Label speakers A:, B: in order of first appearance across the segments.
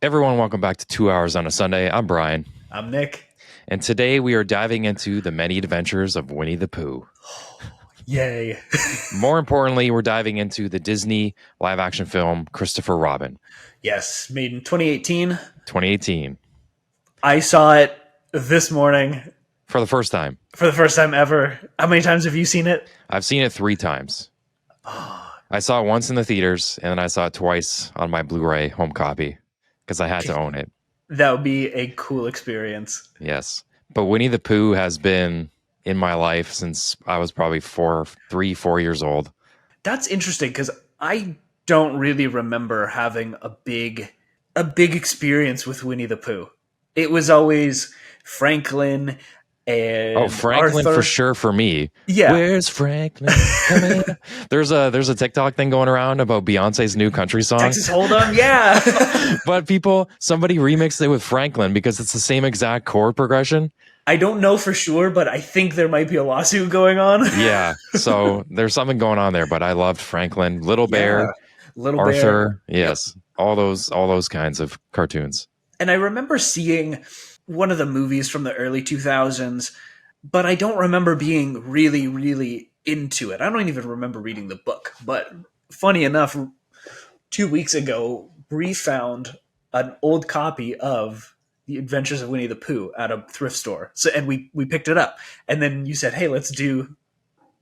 A: Everyone, welcome back to 2 Hours on a Sunday. I'm Brian,
B: I'm Nick.
A: and today we are diving into the many adventures of Winnie the Pooh.
B: Yay.
A: More importantly, we're diving into the Disney live-action film Christopher Robin,
B: Yes, made in 2018.
A: 2018,
B: I saw it this morning
A: for the first time.
B: for the first time ever. How many times have you seen it?
A: I've seen it 3 times. I saw it once in the theaters, and then I saw it twice on my Blu-ray home copy because I had to own it.
B: That would be a cool experience.
A: Yes. But Winnie the Pooh has been in my life since I was probably 4 years old.
B: That's interesting because I don't really remember having a big experience with Winnie the Pooh. It was always Franklin and
A: Franklin
B: Arthur.
A: for sure for me.
B: Yeah.
A: Where's Franklin? Come in. There's a TikTok thing going around about Beyonce's new country song.
B: Texas Hold'em, yeah.
A: But somebody remixed it with Franklin because it's the same exact chord progression.
B: I don't know for sure, but I think there might be a lawsuit going on.
A: Yeah. So there's something going on there, but I loved Franklin, Little Bear,
B: Little
A: Arthur.
B: Bear.
A: Yes. Yep. All those kinds of cartoons.
B: And I remember seeing one of the movies from the early 2000s, but I don't remember being really, really into it. I don't even remember reading the book. But funny enough, 2 weeks ago, Bree found an old copy of The Adventures of Winnie the Pooh at a thrift store. And we picked it up. And then you said, hey, let's do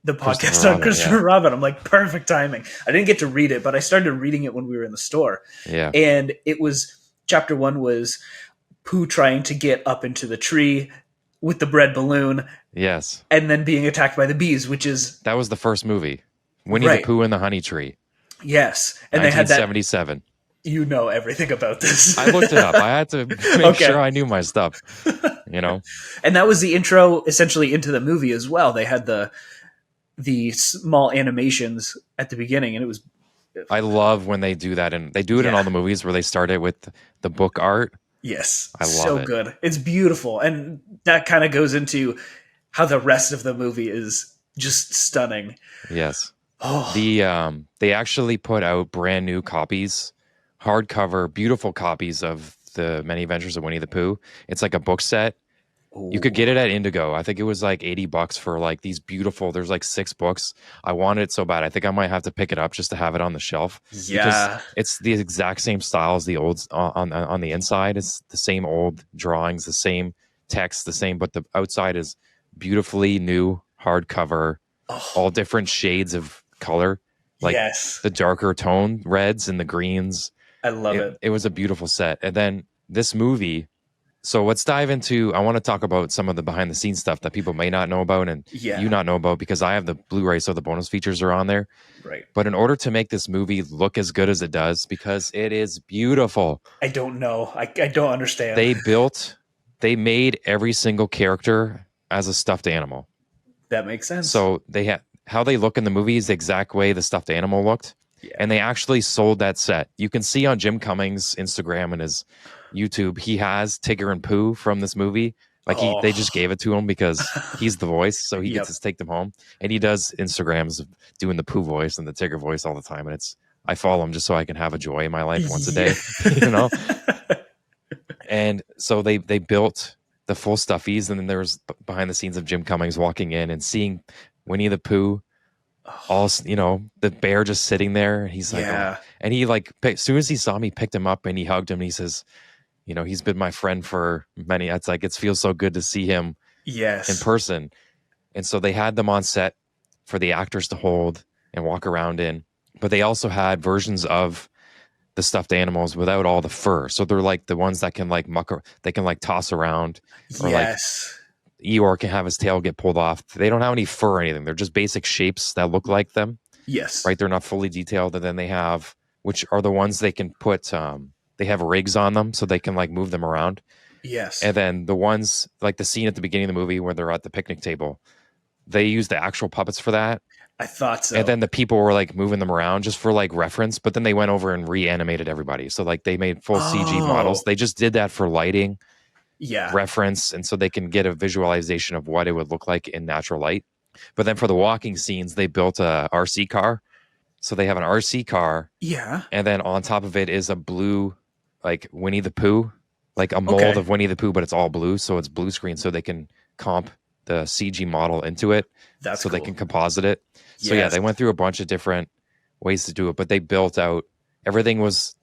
B: the podcast on Christopher Robin. I'm like, perfect timing. I didn't get to read it, but I started reading it when we were in the store.
A: Yeah.
B: And it was, chapter 1 was Pooh trying to get up into the tree with the bread balloon.
A: Yes.
B: And then being attacked by the bees,
A: that was the first movie. Winnie the Pooh and the Honey Tree.
B: Yes. And
A: 1977.
B: They had that. You know everything about this.
A: I looked it up. I had to make sure I knew my stuff,
B: And that was the intro essentially into the movie as well. They had the small animations at the beginning, and it was...
A: I love when they do that, and they do it in all the movies where they start it with the book art.
B: Yes.
A: I love
B: so
A: it.
B: Good. It's beautiful. And that kind of goes into how the rest of the movie is just stunning.
A: Yes. They actually put out brand new copies, hardcover, beautiful copies of the Many Adventures of Winnie the Pooh. It's like a book set. Ooh. You could get it at Indigo. I think it was like $80 for like these beautiful, there's like 6 books. I wanted it so bad. I think I might have to pick it up just to have it on the shelf.
B: Yeah.
A: Because it's the exact same style as the old on the inside. It's the same old drawings, the same text, the same, but the outside is beautifully new hardcover, all different shades of color. Like the darker tone reds and the greens.
B: I love it.
A: It was a beautiful set. And then this movie, so let's dive into, I want to talk about some of the behind the scenes stuff that people may not know about and you not know about, because I have the Blu-ray, so the bonus features are on there.
B: Right.
A: But in order to make this movie look as good as it does, because it is beautiful.
B: I don't know. I don't understand.
A: They made every single character as a stuffed animal.
B: That makes sense.
A: So how they look in the movie is the exact way the stuffed animal looked. Yeah. And they actually sold that set. You can see on Jim Cummings' Instagram and his YouTube, he has Tigger and Pooh from this movie. Like they just gave it to him because he's the voice, so he gets to take them home. And he does Instagrams of doing the Pooh voice and the Tigger voice all the time. And I follow him just so I can have a joy in my life once a day, And so they built the full stuffies, and then there was behind the scenes of Jim Cummings walking in and seeing Winnie the Pooh. All the bear just sitting there. He's like, and he as soon as he saw me, picked him up and he hugged him. And he says, he's been my friend for many. It's like it feels so good to see him, in person. And so they had them on set for the actors to hold and walk around in. But they also had versions of the stuffed animals without all the fur. So they're like the ones that can they can toss around. Or Eeyore can have his tail get pulled off. They don't have any fur or anything. They're just basic shapes that look like them.
B: Yes.
A: Right? They're not fully detailed. And then they have, which are the ones they can put, they have rigs on them so they can move them around.
B: Yes.
A: And then the ones, like the scene at the beginning of the movie where they're at the picnic table, they use the actual puppets for that.
B: I thought so.
A: And then the people were moving them around just for reference, but then they went over and reanimated everybody. So they made full CG models. They just did that for lighting. Reference, and so they can get a visualization of what it would look like in natural light. But then for the walking scenes, they built a RC car. So they have an RC car.
B: Yeah.
A: And then on top of it is a blue like Winnie the Pooh, like a mold
B: Okay,
A: of Winnie the Pooh, but it's all blue, so it's blue screen, so they can comp the CG model into it,
B: that's
A: so they can
B: cool.
A: composite it. So yeah,
B: Yes.
A: they went through a bunch of different ways to do it, but they built out everything was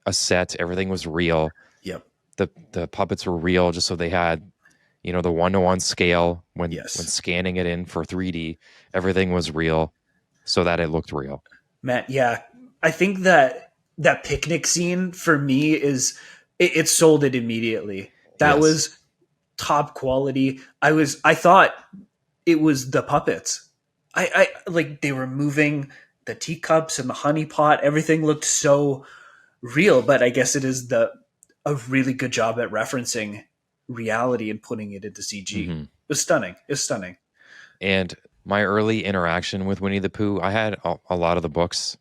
A: a set, everything was real.
B: Yep.
A: The puppets were real, just so they had the 1-to-1 scale when
B: Yes.
A: scanning it in for 3D, everything was real, so that it looked real.
B: Matt, yeah. I think that picnic scene for me is it sold it immediately. That
A: Yes.
B: was top quality. I thought it was the puppets. I like they were moving the teacups and the honey pot. Everything looked so real, but I guess it is the a really good job at referencing reality and putting it into CG. It
A: Hmm.
B: was stunning. It was stunning.
A: And my early interaction with Winnie the Pooh, I had a lot of the books.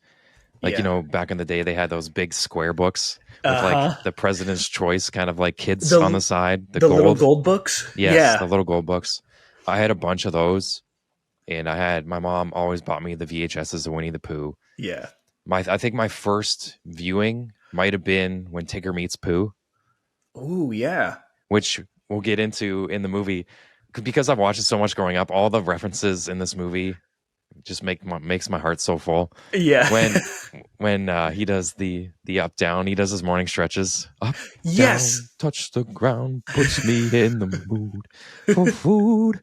A: Like,
B: Yeah.
A: back in the day, they had those big square books with
B: Uh
A: like
B: huh.
A: the President's Choice, kind of like kids on the
B: The
A: side, the
B: the little
A: gold.
B: gold books.
A: Yes, the
B: Yeah.
A: little gold books. I had a bunch of those, and my mom always bought me the VHSs of Winnie the Pooh.
B: Yeah.
A: I think my first viewing might have been when Tigger meets Pooh,
B: Ooh, yeah.
A: which we'll get into in the movie. Because I've watched it so much growing up, all the references in this movie just makes my heart so full.
B: Yeah.
A: When he does the up down, he does his morning stretches. Up down,
B: Yes.
A: touch the ground, puts me in the mood for food.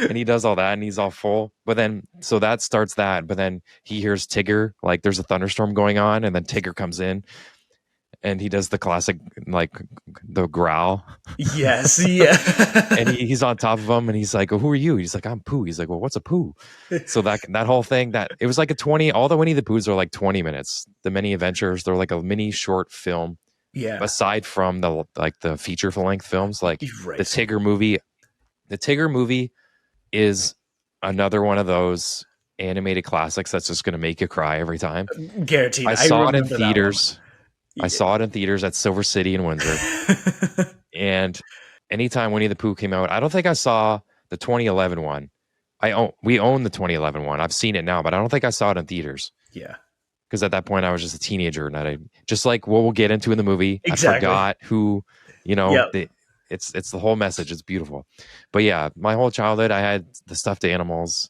A: And he does all that, and he's all full. But then, so that starts that. But then he hears Tigger, like there's a thunderstorm going on, and then Tigger comes in, and he does the classic, like the growl,
B: Yes. Yeah.
A: and he's on top of him, and he's like, "Oh, who are you?" He's like, "I'm Pooh." He's like, "Well, what's a Pooh?" So that whole thing, that it was like a 20. All the Winnie the Poohs are like 20 minutes. The many adventures, they're like a mini short film.
B: Yeah.
A: Aside from the feature length films, like the
B: Right.
A: Tigger movie, the Tigger movie is another one of those animated classics that's just going to make you cry every time.
B: Guaranteed.
A: I
B: I
A: saw it in
B: remember that one.
A: theaters. I saw it in theaters at Silver City in Windsor. And anytime Winnie the Pooh came out, I don't think I saw the 2011 one. We own the 2011 one. I've seen it now, but I don't think I saw it in theaters
B: Yeah.
A: because at that point I was just a teenager, and I just like what we'll get into in the movie. I
B: Exactly.
A: forgot who,
B: Yep.
A: it's the whole message. It's beautiful. But yeah, my whole childhood I had the stuffed animals.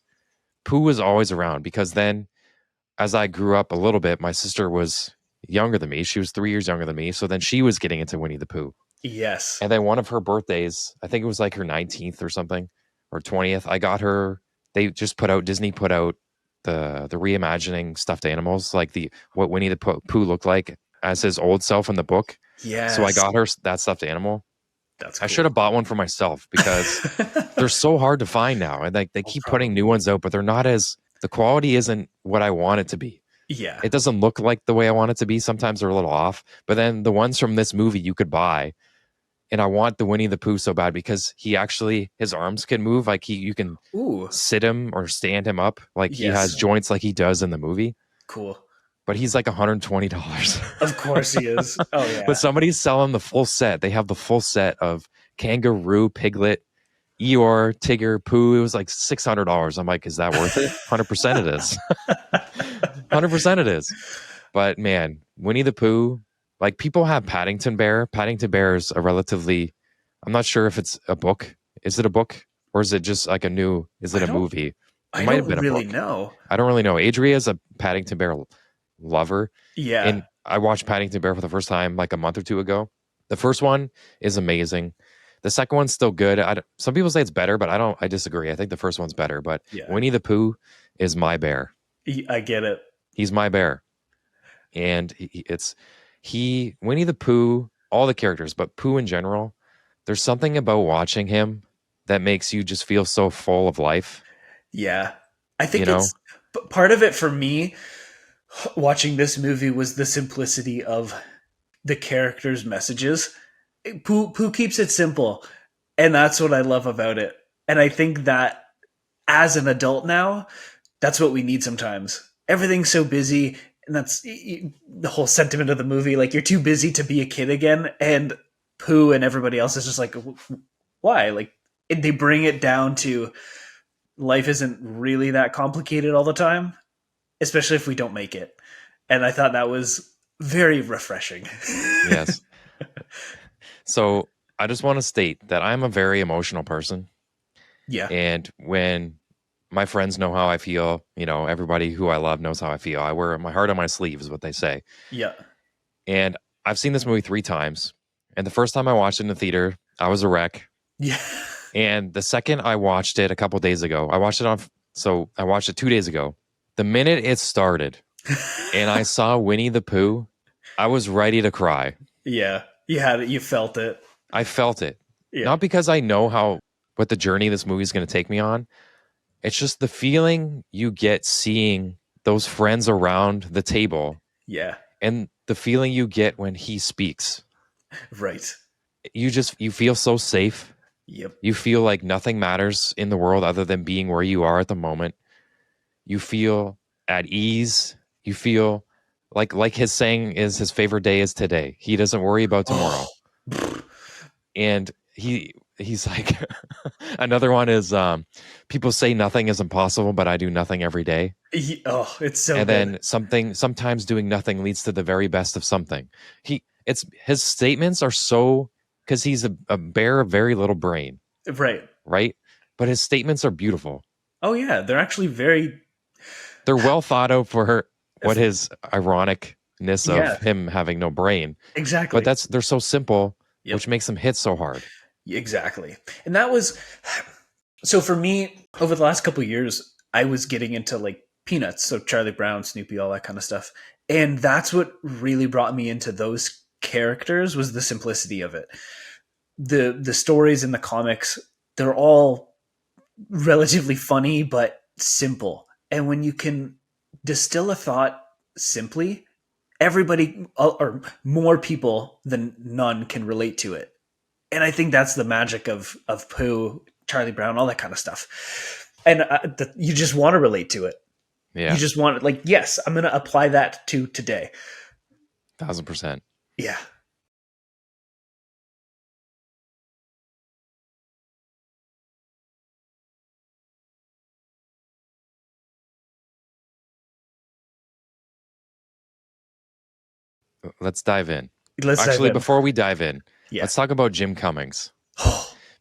A: Pooh was always around because then as I grew up a little bit, my sister was younger than me. She was 3 years younger than me. So then she was getting into Winnie the Pooh.
B: Yes.
A: And then one of her birthdays, I think it was like her 19th or something, or 20th, I got her, Disney put out the reimagining stuffed animals, like what Winnie the Pooh looked like as his old self in the book. So I
B: Yes.
A: got her that stuffed animal.
B: That's
A: I should
B: cool.
A: have bought one for myself because they're so hard to find now. And like they
B: Oh,
A: keep putting new
B: probably.
A: ones out, but they're not the quality isn't what I want it to be.
B: Yeah.
A: It doesn't look like the way I want it to be. Sometimes they're a little off. But then the ones from this movie you could buy, and I want the Winnie the Pooh so bad because his arms can move. Like you can
B: Ooh.
A: sit him or stand him up. Like he has
B: Yes.
A: joints like he does in the movie.
B: Cool.
A: But he's like $120.
B: Of course he is. Oh
A: But
B: yeah.
A: somebody's selling the full set. They have the full set of Kangaroo, Piglet, Eeyore, Tigger, Pooh. It was like $600. I'm like, is that worth it? 100% it is. 100% it is. But man, Winnie the Pooh, like people have Paddington Bear. Paddington Bear is a relatively, I'm not sure if it's a book. Is it a book or is it just like is it
B: I
A: a
B: don't
A: movie? It
B: I
A: might have
B: don't
A: been a
B: really
A: book.
B: know.
A: I don't really know. Adria is a Paddington Bear lover.
B: Yeah.
A: And I watched Paddington Bear for the first time like a month or two ago. The first one is amazing. The second one's still good. Some people say it's better, but I disagree. I think the first one's better. But
B: Yeah.
A: Winnie the Pooh is my bear.
B: I get it.
A: He's my bear. And Winnie the Pooh, all the characters, but Pooh in general, there's something about watching him that makes you just feel so full of life.
B: Yeah. I
A: You
B: think
A: know?
B: it's part of it for me watching this movie was the simplicity of the characters' messages. Pooh keeps it simple, and that's what I love about it. And I think that as an adult now, that's what we need sometimes. Everything's so busy, and that's the whole sentiment of the movie. Like you're too busy to be a kid again, and Pooh and everybody else is just like, why? Like they bring it down to life isn't really that complicated all the time, especially if we don't make it. And I thought that was very refreshing.
A: Yes. So I just want to state that I'm a very emotional person.
B: Yeah.
A: And when my friends know how I feel, everybody who I love knows how I feel. I wear my heart on my sleeve, is what they say.
B: Yeah.
A: And I've seen this movie 3 times. And the first time I watched it in the theater, I was a wreck.
B: Yeah.
A: And the second I watched it a couple days ago, I watched it 2 days ago. The minute it started and I saw Winnie the Pooh, I was ready to cry.
B: Yeah. You had it. You felt it.
A: I felt it.
B: Yeah.
A: Not because I know what the journey this movie is going to take me on. It's just the feeling you get seeing those friends around the table.
B: Yeah.
A: And the feeling you get when he speaks.
B: Right.
A: You feel so safe.
B: Yep.
A: You feel like nothing matters in the world other than being where you are at the moment. You feel at ease. You feel like his saying is his favorite day is today. He doesn't worry about tomorrow.
B: Oh.
A: And he's like, another one is people say nothing is impossible, but I do nothing every day.
B: It's so
A: and
B: good.
A: Then sometimes doing nothing leads to the very best of something. His statements are so, because he's a bear of very little brain. Right. But his statements are beautiful.
B: Oh yeah, they're actually
A: they're well thought out for what his ironicness of him having no brain.
B: Exactly.
A: But they're so simple, which makes them hit so hard.
B: Exactly. And that was, so for me, over the last couple of years, I was getting into like Peanuts, so Charlie Brown, Snoopy, all that kind of stuff. And that's what really brought me into those characters, was the simplicity of it. The stories in the comics, they're all relatively funny, but simple. And when you can distill a thought simply, everybody, or more people than none, can relate to it. And I think that's the magic of Pooh, Charlie Brown, all that kind of stuff. And you just want to relate to it.
A: Yeah.
B: You just want, like, yes, I'm going to apply that to today.
A: 1000%.
B: Yeah.
A: Let's dive in.
B: Actually,
A: before we dive in, let's talk about Jim Cummings.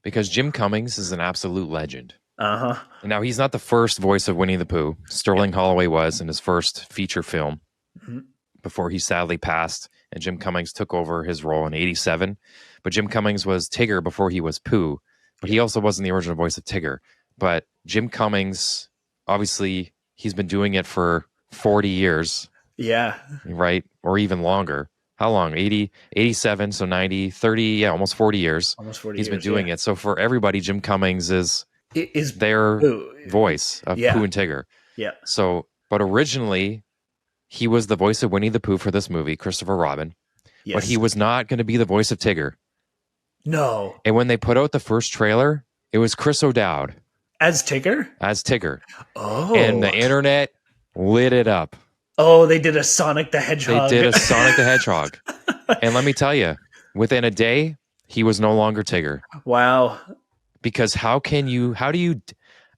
A: Because Jim Cummings is an absolute legend.
B: Uh-huh.
A: And now, he's not the first voice of Winnie the Pooh. Sterling Holloway was in his first feature film before he sadly passed, and Jim Cummings took over his role in 1987. But Jim Cummings was Tigger before he was Pooh, but he also wasn't the original voice of Tigger. But Jim Cummings, obviously, he's been doing it for 40 years.
B: Yeah.
A: Right? Or even longer. How long? 80, 87, so 90, 30, almost 40 years.
B: Almost 40
A: He's
B: years,
A: been doing it. So for everybody, Jim Cummings is their voice of Pooh and Tigger.
B: Yeah.
A: So, but originally, he was the voice of Winnie the Pooh for this movie, Christopher Robin. Yes. But he was not going to be the voice of Tigger.
B: No.
A: And when they put out the first trailer, it was Chris O'Dowd.
B: As Tigger?
A: As Tigger.
B: Oh.
A: And the internet lit it up.
B: Oh, they did a Sonic the Hedgehog.
A: They did a Sonic the Hedgehog. And let me tell you, within a day, he was no longer Tigger.
B: Wow.
A: Because how do you,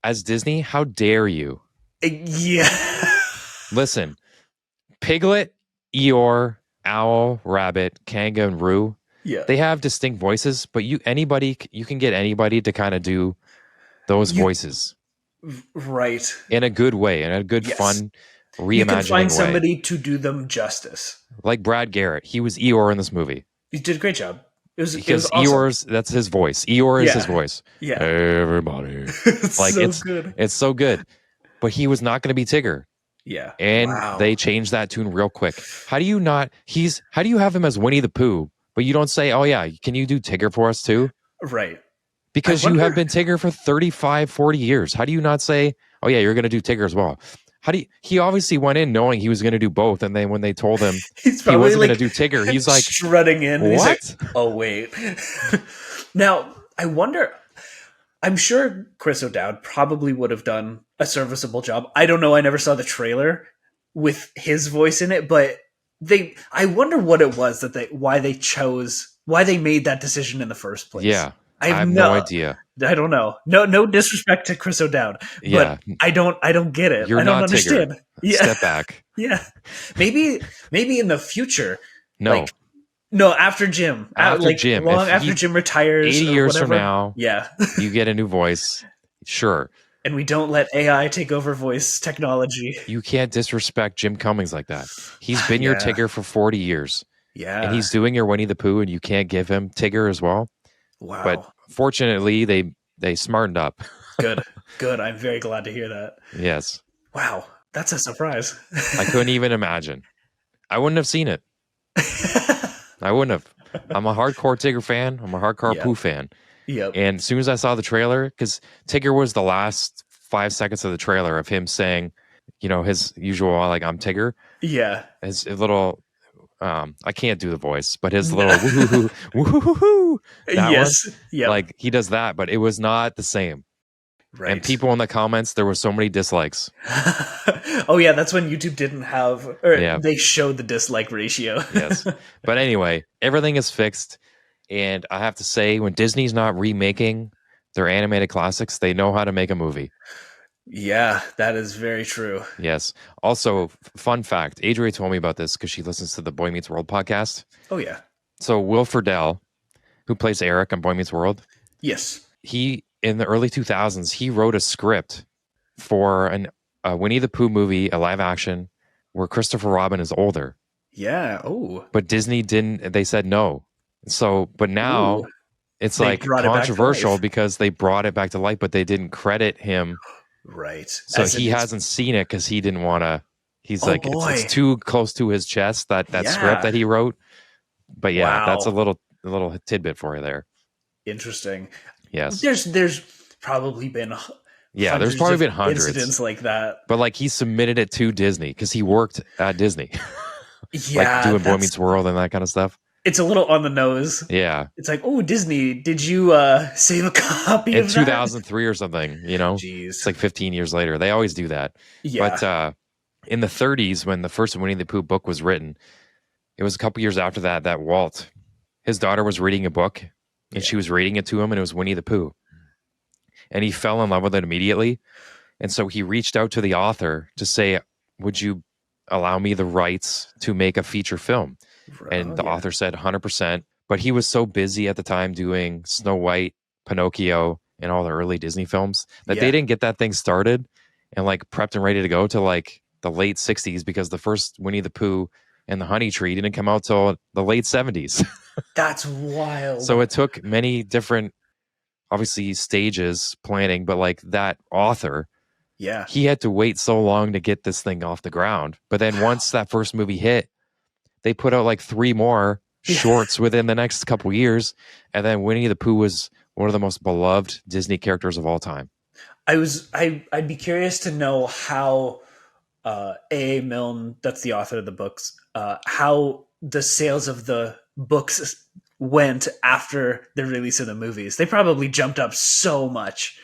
A: as Disney, how dare you?
B: Yeah.
A: Listen, Piglet, Eeyore, Owl, Rabbit, Kangaroo, they have distinct voices, but you can get anybody to kind of do those voices.
B: Right.
A: In a good way, in a good, fun, reimagining way. You can
B: find somebody to do them justice.
A: Like Brad Garrett. He was Eeyore in this movie.
B: He did a great job. It was
A: awesome. Eeyore's, that's his voice. Eeyore is his voice.
B: Yeah.
A: Hey, everybody.
B: It's good.
A: It's so good. But he was not going to be Tigger.
B: Yeah.
A: And they changed that tune real quick. How do you have him as Winnie the Pooh, but you don't say, oh yeah, can you do Tigger for us too?
B: Right.
A: Because you have been Tigger for 35, 40 years. How do you not say, oh yeah, you're going to do Tigger as well? He obviously went in knowing he was going to do both. And then when they told him he wasn't going to do Tigger, he's like
B: strutting in.
A: What?
B: He's like, oh wait. Now, I wonder, I'm sure Chris O'Dowd probably would have done a serviceable job. I don't know. I never saw the trailer with his voice in it, but I wonder what it was why they made that decision in the first place.
A: Yeah. I have no idea.
B: I don't know. No disrespect to Chris O'Dowd, but I don't get it. I don't understand.
A: Yeah. Step back.
B: Yeah. Maybe in the future.
A: No.
B: No, after Jim.
A: After
B: Like
A: Jim,
B: long
A: if
B: after
A: he
B: Jim retires
A: 80
B: or
A: years from
B: whatever.
A: now,
B: Yeah.
A: you get a new voice, sure.
B: And we don't let AI take over voice technology.
A: You can't disrespect Jim Cummings like that. He's been your
B: Yeah.
A: Tigger for 40 years. And
B: Yeah.
A: he's doing your Winnie the Pooh, and you can't give him Tigger as well. But
B: Wow.
A: fortunately, they smartened up.
B: Good. Good. I'm very glad to hear that.
A: Yes.
B: Wow. That's a surprise.
A: I couldn't even imagine. I wouldn't have seen it. I wouldn't have. I'm a hardcore Tigger fan. I'm a hardcore
B: Yep.
A: Pooh fan.
B: Yep.
A: And as soon as I saw the trailer, because Tigger was the last 5 seconds of the trailer of him saying, his usual, like, I'm Tigger.
B: Yeah.
A: His little, I can't do the voice, but his little woohoo, woohoo, that one,
B: Yes. Yep.
A: like, he does that, but it was not the same.
B: Right.
A: And people in the comments, there were so many dislikes.
B: Oh yeah, that's when YouTube didn't have, or
A: Yeah.
B: they showed the dislike ratio.
A: Yes. But anyway, everything is fixed. And I have to say, when Disney's not remaking their animated classics, they know how to make a movie.
B: Yeah, that is very true.
A: Yes. Also, fun fact, Adria told me about this because she listens to the Boy Meets World podcast.
B: Oh yeah.
A: So Will Friedle, who plays Eric on Boy Meets World,
B: Yes.
A: he, in the early 2000s, he wrote a script for a Winnie the Pooh movie, a live action, where Christopher Robin is older.
B: Yeah. Oh.
A: But Disney didn't, they said no. So, but now
B: Ooh.
A: it's
B: They
A: like
B: brought it back to
A: controversial
B: life.
A: because they brought it back to life, but they didn't credit him.
B: Right.
A: So
B: As it
A: he
B: is-
A: hasn't seen it because he didn't want to. He's
B: Oh,
A: like,
B: boy.
A: it's too close to his chest, that
B: Yeah.
A: script that he wrote. But yeah,
B: Wow.
A: that's a little tidbit for you there.
B: Interesting.
A: Yes.
B: There's probably been
A: Yeah, there's probably been hundreds
B: incidents like that.
A: But like he submitted it to Disney because he worked at Disney,
B: Yeah,
A: like doing Boy Meets World and that kind of stuff.
B: It's a little on the nose.
A: Yeah,
B: It's like, oh, Disney, did you save a copy
A: in
B: of that?
A: 2003 or something.
B: Jeez.
A: It's like 15 years later. They always do that.
B: Yeah.
A: But in the 30s, when the first Winnie the Pooh book was written, it was a couple years after that Walt, his daughter, was reading a book, and she was reading it to him, and it was Winnie the Pooh. And he fell in love with it immediately. And so he reached out to the author to say, would you allow me the rights to make a feature film? And the author said 100%. But he was so busy at the time doing Snow White, Pinocchio, and all the early Disney films that they didn't get that thing started and like prepped and ready to go to like the late 60s, because the first Winnie the Pooh and the Honey Tree didn't come out till the late 70s.
B: That's wild.
A: So it took many different, obviously, stages planning, but like that author, he had to wait so long to get this thing off the ground. But then once that first movie hit, they put out like 3 more shorts within the next couple years, and then Winnie the Pooh was one of the most beloved Disney characters of all time.
B: I'd be curious to know how A. Milne, that's the author of the books, how the sales of the books went after the release of the movies. They probably jumped up so much,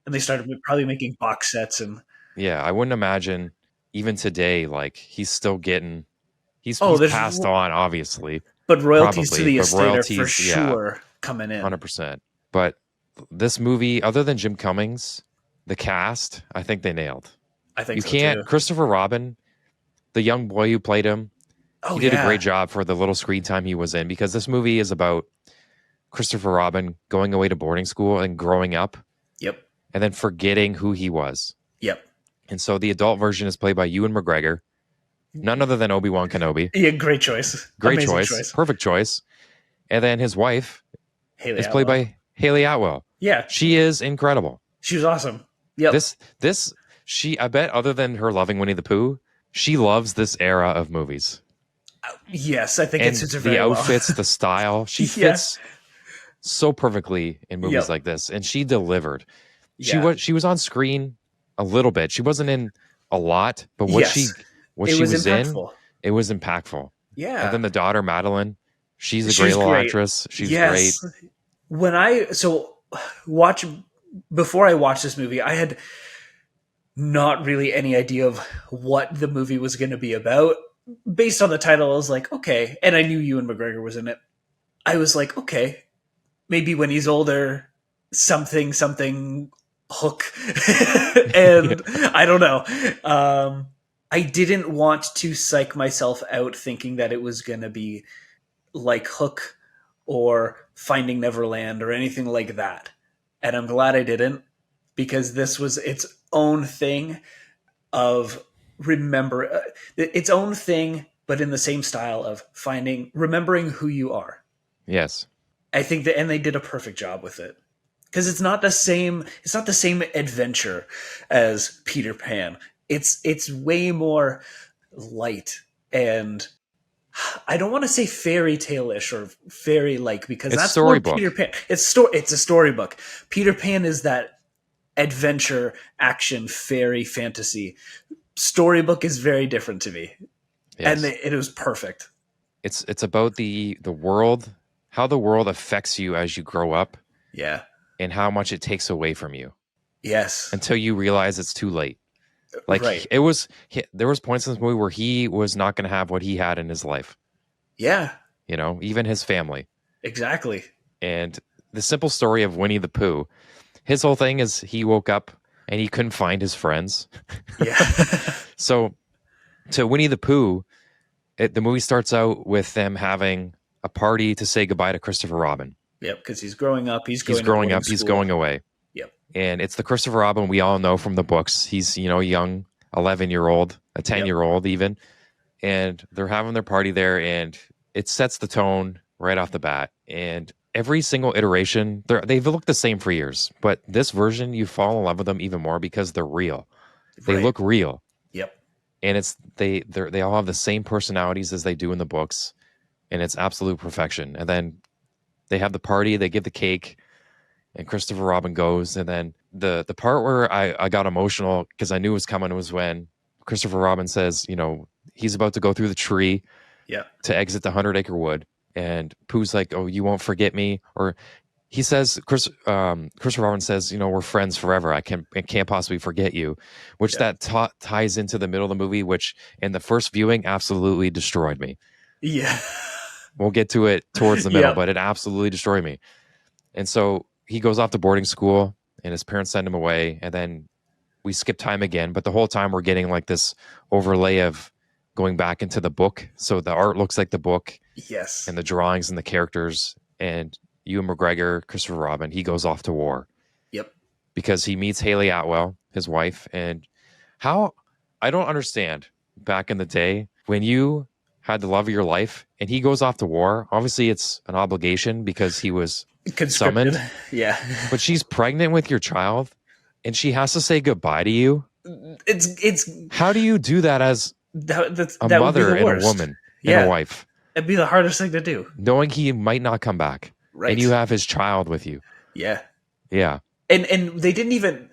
B: and they started probably making box sets. And
A: yeah, I wouldn't imagine even today, like he's still getting, he's passed on, obviously,
B: but royalties
A: probably,
B: to the estate are for
A: yeah,
B: sure coming in
A: 100%. But this movie, other than Jim Cummings, the cast, I think they nailed.
B: I think
A: you
B: so
A: can't
B: too.
A: Christopher Robin, the young boy who played him, he did a great job for the little screen time he was in, because this movie is about Christopher Robin going away to boarding school and growing up.
B: Yep.
A: And then forgetting who he was.
B: Yep.
A: And so the adult version is played by Ewan McGregor, none other than Obi-Wan Kenobi.
B: Yeah, great choice.
A: Great
B: Amazing
A: choice. Perfect choice. And then his wife is played by Haley Atwell.
B: Yeah.
A: She is incredible.
B: She was awesome. Yep.
A: I bet other than her loving Winnie the Pooh, she loves this era of movies.
B: Yes, I think
A: and
B: it suits her very
A: the
B: well.
A: outfits, the style, she fits so perfectly in movies like this, and she delivered. She was on screen a little bit. She wasn't in a lot, but what she was in, it was impactful.
B: Yeah.
A: And then the daughter, Madeline, she's a great little actress. She's great.
B: Before I watched this movie, I had not really any idea of what the movie was going to be about. Based on the title, I was like, okay. And I knew Ewan McGregor was in it. I was like, okay, maybe when he's older, something hook. And I don't know. I didn't want to psych myself out thinking that it was going to be like Hook or Finding Neverland or anything like that. And I'm glad I didn't, because this was its own thing of its own thing, but in the same style of remembering who you are.
A: Yes.
B: I think and they did a perfect job with it. Because it's not the same adventure as Peter Pan. It's way more light, and I don't want to say fairy tale-ish or fairy-like, because
A: It's
B: that's more
A: storybook.
B: Peter Pan. It's a storybook. Peter Pan is that adventure, action, fairy, fantasy. Storybook is very different to me.
A: Yes.
B: And it was perfect.
A: It's about the world, how the world affects you as you grow up.
B: Yeah.
A: And how much it takes away from you.
B: Yes.
A: Until you realize it's too late. Like
B: right.
A: there was points in this movie where he was not going to have what he had in his life.
B: Yeah.
A: You know, even his family.
B: Exactly.
A: And the simple story of Winnie the Pooh, his whole thing is he woke up and he couldn't find his friends.
B: Yeah.
A: So to Winnie the Pooh, the movie starts out with them having a party to say goodbye to Christopher Robin.
B: Yep, because he's growing up. He's going
A: away.
B: Yep.
A: And it's the Christopher Robin we all know from the books. He's, young, 11-year-old, a 10-year-old even. And they're having their party there, and it sets the tone right off the bat. And every single iteration, they've looked the same for years. But this version, you fall in love with them even more because they're real. They look real.
B: Yep.
A: And they all have the same personalities as they do in the books. And it's absolute perfection. And then they have the party, they give the cake, and Christopher Robin goes. And then the part where I got emotional because I knew it was coming was when Christopher Robin says, he's about to go through the tree to exit the 100-acre wood. And Pooh's like, oh, you won't forget me? Or he says, Christopher Robin says, we're friends forever. I can't possibly forget you, which that ties into the middle of the movie, which in the first viewing absolutely destroyed me.
B: Yeah.
A: We'll get to it towards the middle, but it absolutely destroyed me. And so he goes off to boarding school and his parents send him away. And then we skip time again. But the whole time we're getting like this overlay of going back into the book. So the art looks like the book.
B: Yes.
A: And the drawings and the characters. And Ewan McGregor, Christopher Robin, he goes off to war.
B: Yep.
A: Because he meets Haley Atwell, his wife. And I don't understand back in the day when you had the love of your life and he goes off to war. Obviously it's an obligation because he was summoned.
B: Yeah.
A: But she's pregnant with your child and she has to say goodbye to you.
B: It's
A: how do you do that as a mother and a woman and a wife?
B: It'd be the hardest thing to do.
A: Knowing he might not come back. Right. And you have his child with you.
B: Yeah.
A: Yeah.
B: And they didn't even,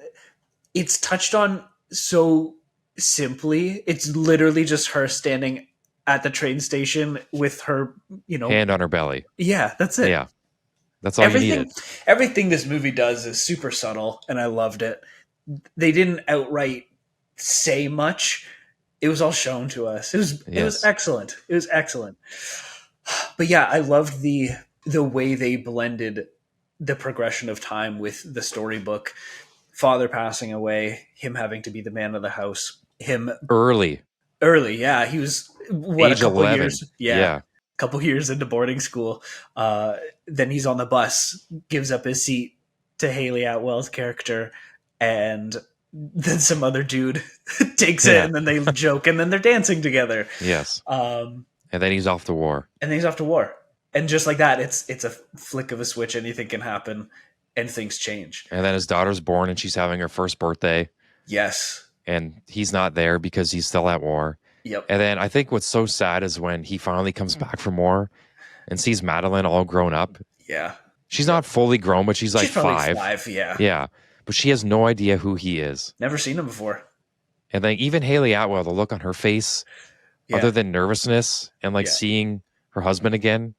B: it's touched on so simply. It's literally just her standing at the train station with her,
A: hand on her belly.
B: Yeah, that's it.
A: Yeah. That's all you needed.
B: Everything this movie does is super subtle, and I loved it. They didn't outright say much. It was all shown to us. It was excellent. It was excellent. But yeah, I loved the way they blended the progression of time with the storybook. Father passing away, him having to be the man of the house, him
A: early,
B: yeah. He was
A: age 11
B: years, a couple years into boarding school. Then he's on the bus, gives up his seat to Haley Atwell's character, and then some other dude takes it, and then they joke, and then they're dancing together.
A: Yes. And then he's off to war.
B: And just like that, it's a flick of a switch. Anything can happen, and things change.
A: And then his daughter's born, and she's having her first birthday.
B: Yes.
A: And he's not there because he's still at war.
B: Yep.
A: And then I think what's so sad is when he finally comes back from war and sees Madeline all grown up.
B: Yeah.
A: She's not fully grown, but she's like 5.
B: 5, yeah.
A: Yeah. But she has no idea who he is.
B: Never seen him before.
A: And then even Haley Atwell, the look on her face, other than nervousness and seeing her husband again,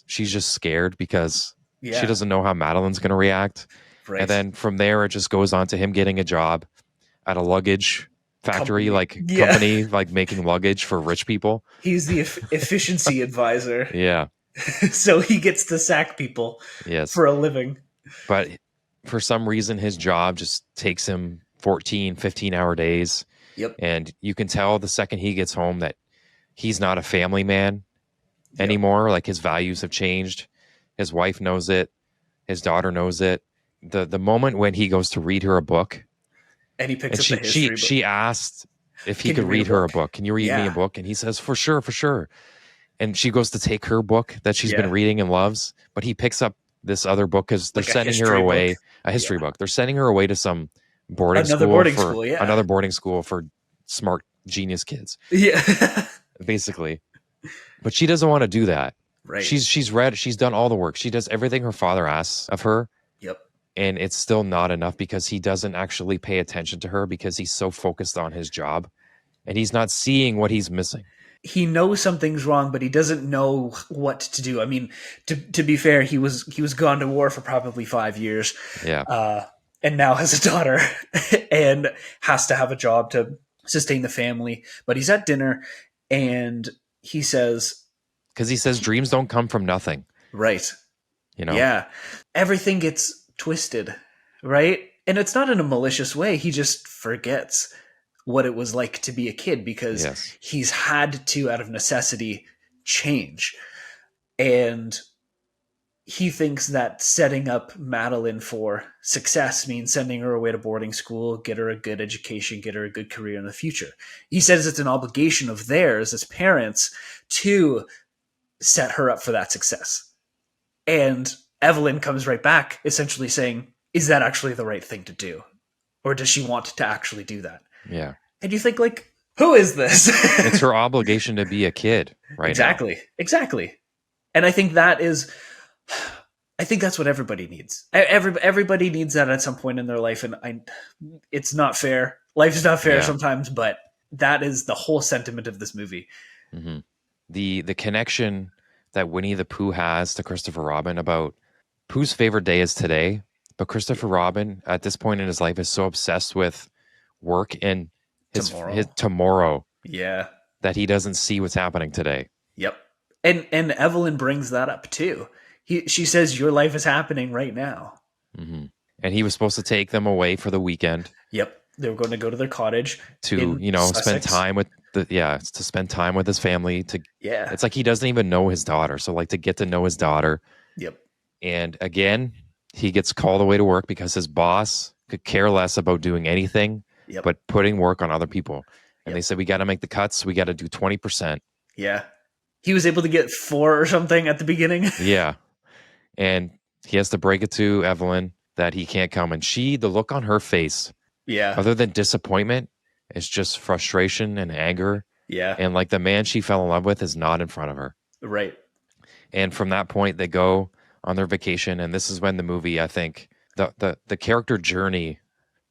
A: she's just scared because she doesn't know how Madeline's going to react. Right. And then from there, it just goes on to him getting a job at a luggage factory, company, making luggage for rich people.
B: He's the efficiency advisor.
A: Yeah.
B: So he gets to sack people for a living.
A: But for some reason, his job just takes him 14, 15-hour days.
B: Yep.
A: And you can tell the second he gets home that he's not a family man.
B: Yep.
A: anymore. Like his values have changed. His wife knows it. His daughter knows it. The moment when he goes to read her a book,
B: And he picks
A: and
B: up the history book.
A: she asked if he
B: Can
A: could
B: you read a
A: read her a
B: book?
A: book. Can you read me a
B: Yeah.
A: book? And he says, for sure, for sure. And she goes to take her book that she's been
B: Yeah.
A: reading and loves, but he picks up this other book because they're
B: Like a
A: sending her
B: history book.
A: away, a history
B: Yeah.
A: book. They're sending her away to some boarding
B: Another
A: school
B: boarding
A: for
B: school, yeah.
A: another boarding school for smart genius kids,
B: Yeah.
A: basically. But she doesn't want to do that.
B: Right.
A: She's read, she's done all the work. She does everything her father asks of her.
B: Yep.
A: And it's still not enough because he doesn't actually pay attention to her because he's so focused on his job and he's not seeing what he's missing.
B: He knows something's wrong, but he doesn't know what to do. I mean, to be fair, he was gone to war for probably 5 years.
A: Yeah.
B: And now has a daughter and has to have a job to sustain the family. But he's at dinner and he says,
A: because he says dreams don't come from nothing.
B: Right.
A: You know?
B: Yeah. Everything gets twisted, right? And it's not in a malicious way. He just forgets what it was like to be a kid because he's had to, out of necessity, change. And he thinks that setting up Madeline for success means sending her away to boarding school, get her a good education, get her a good career in the future. He says it's an obligation of theirs as parents to set her up for that success. And Evelyn comes right back, essentially saying, is that actually the right thing to do? Or does she want to actually do that?
A: Yeah.
B: And you think, like, who is this?
A: It's her obligation to be a kid, right?
B: Exactly.
A: Now.
B: Exactly. And I think that's what everybody needs. Everybody needs that at some point in their life. And it's not fair. Life's not fair sometimes, but that is the whole sentiment of this movie.
A: Mm-hmm. The connection that Winnie the Pooh has to Christopher Robin about Pooh's favorite day is today, but Christopher Robin at this point in his life is so obsessed with work and his tomorrow.
B: Yeah.
A: That he doesn't see what's happening today.
B: Yep. And Evelyn brings that up too. She says your life is happening right now.
A: Mm-hmm. And he was supposed to take them away for the weekend.
B: Yep. They were going to go to their cottage
A: to, spend time with to spend time with his family. It's like he doesn't even know his daughter. So like to get to know his daughter.
B: Yep.
A: And again, he gets called away to work because his boss could care less about doing anything but putting work on other people. And they said, we got to make the cuts. We got to do 20%.
B: Yeah. He was able to get 4 or something at the beginning.
A: Yeah. And he has to break it to Evelyn that he can't come. And the look on her face, other than disappointment, is just frustration and anger.
B: Yeah.
A: And like the man she fell in love with is not in front of her.
B: Right.
A: And from that point, they go on their vacation. And this is when the movie, I think, the character journey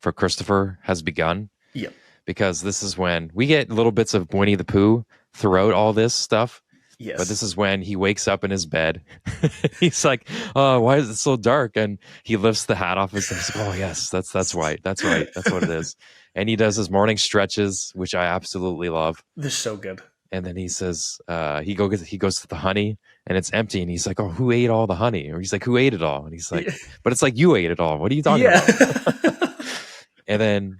A: for Christopher has begun.
B: Yep.
A: Because this is when we get little bits of Winnie the Pooh throughout all this stuff.
B: Yes.
A: But this is when he wakes up in his bed. He's like, "Oh, why is it so dark?" And he lifts the hat off his head. He's like, "Oh, yes, that's right. That's right. That's what it is." And he does his morning stretches, which I absolutely love.
B: They're so good.
A: And then he says, he goes to the honey, and it's empty. And he's like, "Oh, who ate all the honey?" Or he's like, "Who ate it all?" And he's like, "But it's like you ate it all. What are you talking about?" And then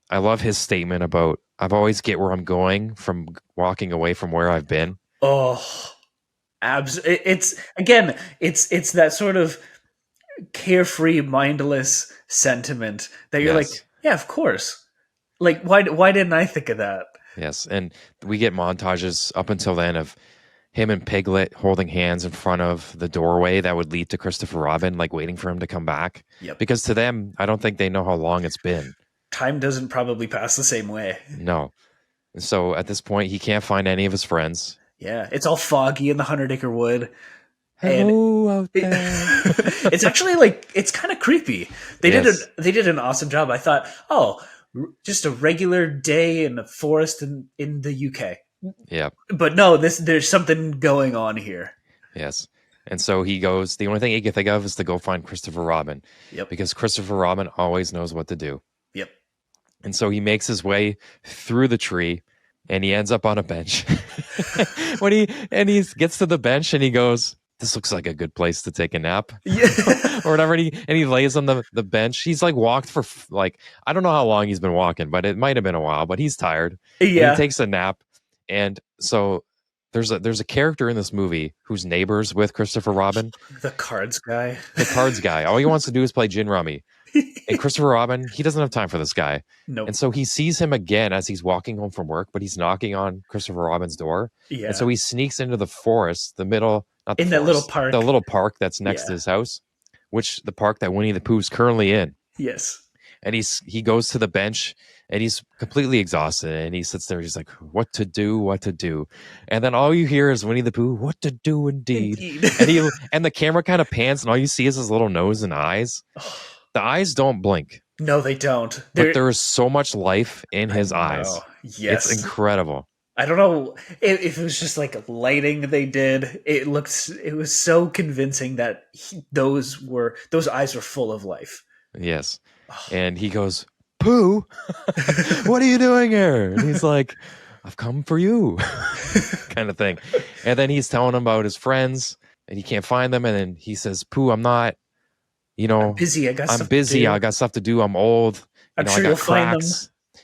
A: I love his statement about, "I've always get where I'm going from walking away from where I've been."
B: Oh, it's that sort of carefree, mindless sentiment that you're like, yeah, of course. Like, why didn't I think of that?
A: Yes, and we get montages up until then of him and Piglet holding hands in front of the doorway that would lead to Christopher Robin, like waiting for him to come back.
B: Yep.
A: Because to them, I don't think they know how long it's been.
B: Time doesn't probably pass the same way.
A: No. So at this point, he can't find any of his friends.
B: Yeah, it's all foggy in the 100-acre wood.
A: Hello out there.
B: It's actually like, it's kind of creepy. They did an awesome job. I thought, just a regular day in the forest in the UK.
A: Yeah.
B: But no, there's something going on here.
A: Yes. And so he goes, the only thing he can think of is to go find Christopher Robin.
B: Yep.
A: Because Christopher Robin always knows what to do.
B: Yep.
A: And so he makes his way through the tree and he ends up on a bench. He gets to the bench and he goes, "This looks like a good place to take a nap."
B: Yeah.
A: Or whatever. And he lays on the bench. He's like walked for I don't know how long he's been walking, but it might have been a while, but he's tired.
B: Yeah.
A: And he takes a nap. And so there's a character in this movie who's neighbors with Christopher Robin,
B: The cards guy.
A: the cards guy. All he wants to do is play gin rummy. And Christopher Robin, he doesn't have time for this guy.
B: Nope.
A: And so he sees him again as he's walking home from work, but he's knocking on Christopher Robin's door.
B: Yeah.
A: And so he sneaks into the forest, the middle, not the
B: In
A: forest,
B: that little park.
A: the little park that's next to his house, which the park that Winnie the Pooh's currently in.
B: Yes.
A: And he goes to the bench and he's completely exhausted and he sits there. He's like, what to do? And then all you hear is Winnie the Pooh, what to do indeed. And the camera kind of pans and all you see is his little nose and eyes. The eyes don't blink.
B: No, they don't.
A: But there is so much life in his eyes.
B: Yes.
A: It's incredible.
B: I don't know if it was just like lighting they did. It was so convincing that those eyes were full of life.
A: Yes. And he goes, Pooh, what are you doing here? And he's like, I've come for you, kind of thing. And then he's telling him about his friends and he can't find them. And then he says, Pooh, I'm not,
B: I'm busy. I got
A: stuff to do. I'm old.
B: I'm sure you'll find them.